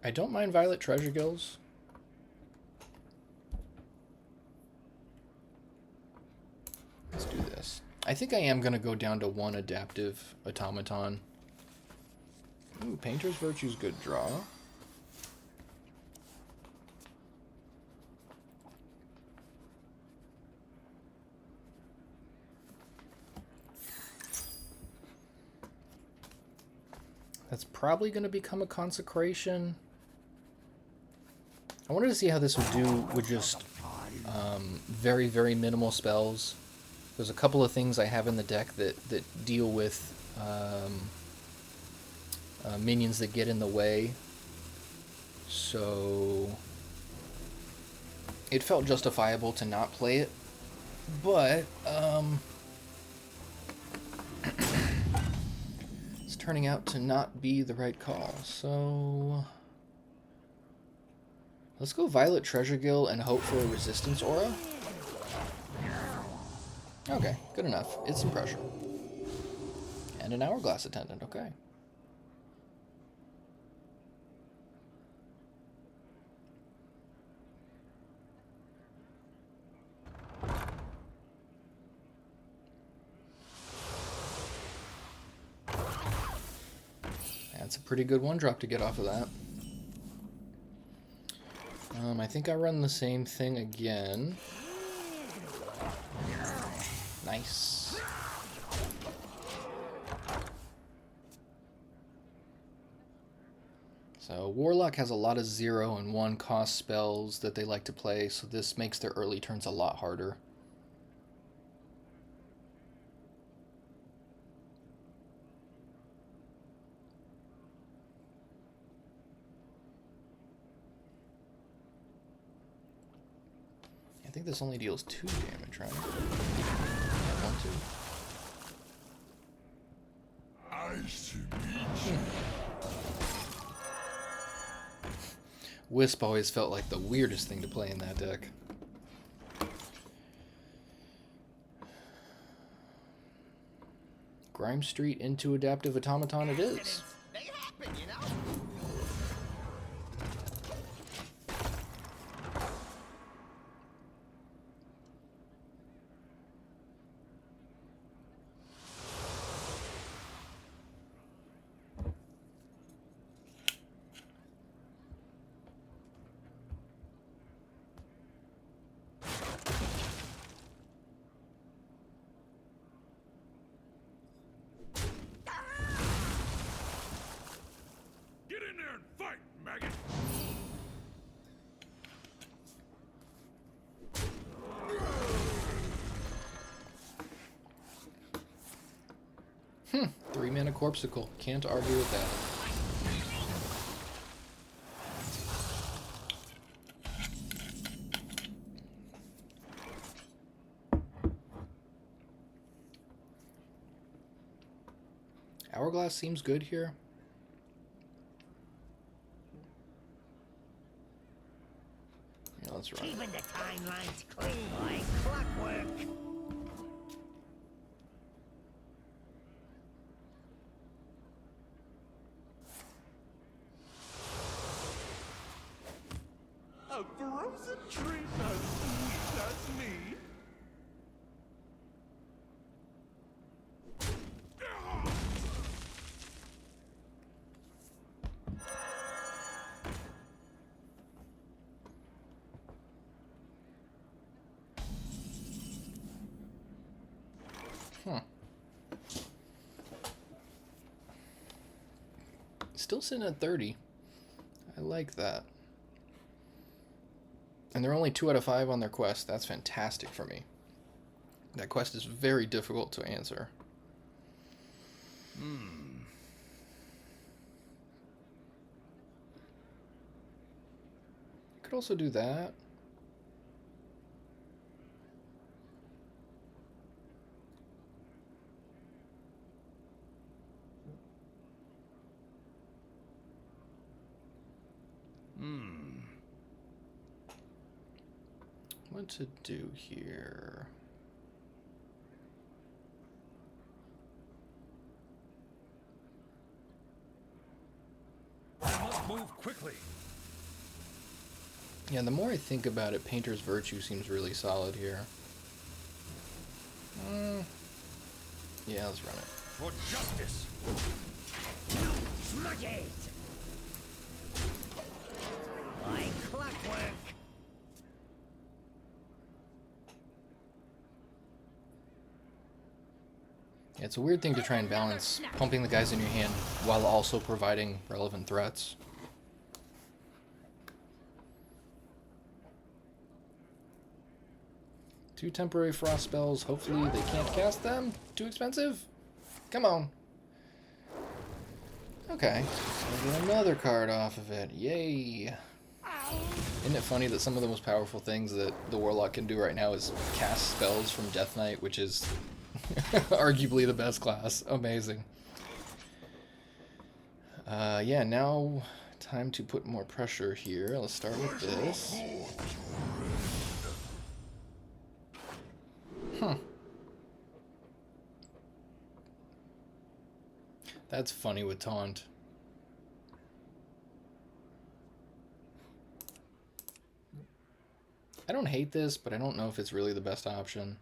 I don't mind Violet Treasure Gills. Let's do this. I think I am going to go down to one Adaptive Automaton. Ooh, Painter's Virtue's good draw. That's probably going to become a Consecration. I wanted to see how this would do with just very, very minimal spells. There's a couple of things I have in the deck that deal with minions that get in the way. So it felt justifiable to not play it. But it's turning out to not be the right call. So let's go Violet Treasure Gill and hope for a Resistance Aura. Okay, good enough. It's some pressure. And an Hourglass Attendant, okay. That's a pretty good one drop to get off of that. I think I run the same thing again. Nice. So Warlock has a lot of 0 and 1 cost spells that they like to play, so this makes their early turns a lot harder. I think this only deals 2 damage, right? 1, 2. Nice to meet you. Wisp always felt like the weirdest thing to play in that deck. Grimestreet into Adaptive Automaton it is. They happen, you know? Get in there and fight, maggot! Hmm, 3-mana Corpsicle. Can't argue with that. Hourglass seems good here. Yeah, let's run. Keeping the timelines clean like clockwork. A frozen treat as sweet as me. Huh. Still sitting at 30. I like that. And they're only 2 out of 5 on their quest. That's fantastic for me. That quest is very difficult to answer. Could also do that. What to do here? I must move quickly. Yeah, the more I think about it, Painter's Virtue seems really solid here. Yeah, let's run it. For justice. Smudge it! Like clockwork. Yeah, it's a weird thing to try and balance pumping the guys in your hand while also providing relevant threats. Two temporary frost spells. Hopefully they can't cast them. Too expensive? Come on. Okay. So get another card off of it. Yay. Isn't it funny that some of the most powerful things that the Warlock can do right now is cast spells from Death Knight, which is arguably the best class. Amazing. Yeah, now time to put more pressure here. Let's start with this. That's funny with Taunt. I don't hate this, but I don't know if it's really the best option.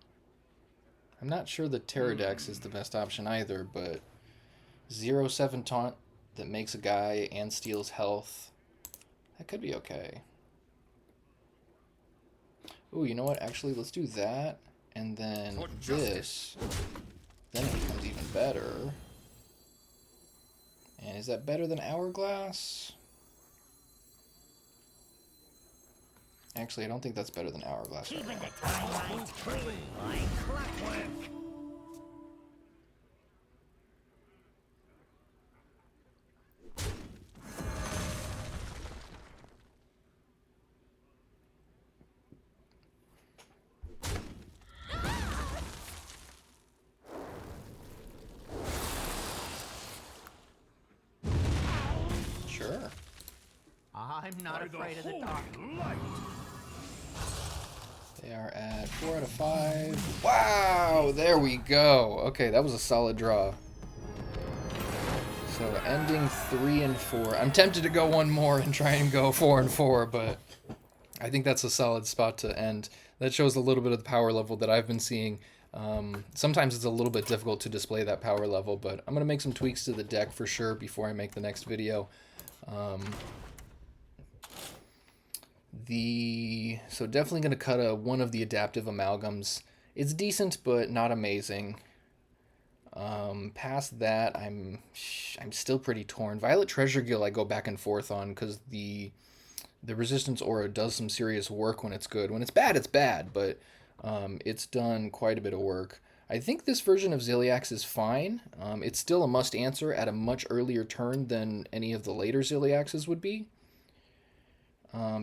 I'm not sure the Pterodex is the best option either, but 0/7 Taunt that makes a guy and steals health, that could be okay. Ooh, you know what? Actually, let's do that, and then this. Then it becomes even better. And is that better than Hourglass? Actually, I don't think that's better than Hourglass. Keeping the timelines clean like clockwork. Sure. I'm not afraid of the dark. They are at 4 out of 5. Wow, there we go. Okay, that was a solid draw. So ending 3 and 4. I'm tempted to go one more and try and go 4 and 4, but I think that's a solid spot to end. That shows a little bit of the power level that I've been seeing. Sometimes it's a little bit difficult to display that power level, but I'm going to make some tweaks to the deck for sure before I make the next video. So definitely going to cut one of the adaptive amalgams. It's decent, but not amazing. Past that, I'm still pretty torn. Violet Treasure Guild I go back and forth on because the Resistance Aura does some serious work when it's good. When it's bad, but it's done quite a bit of work. I think this version of Ziliax is fine. It's still a must answer at a much earlier turn than any of the later Ziliaxes would be.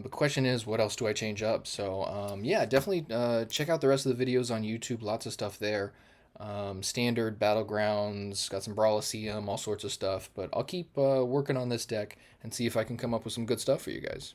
The question is, what else do I change up? So, yeah, definitely check out the rest of the videos on YouTube. Lots of stuff there. Standard, Battlegrounds, got some Brawliseum, all sorts of stuff. But I'll keep working on this deck and see if I can come up with some good stuff for you guys.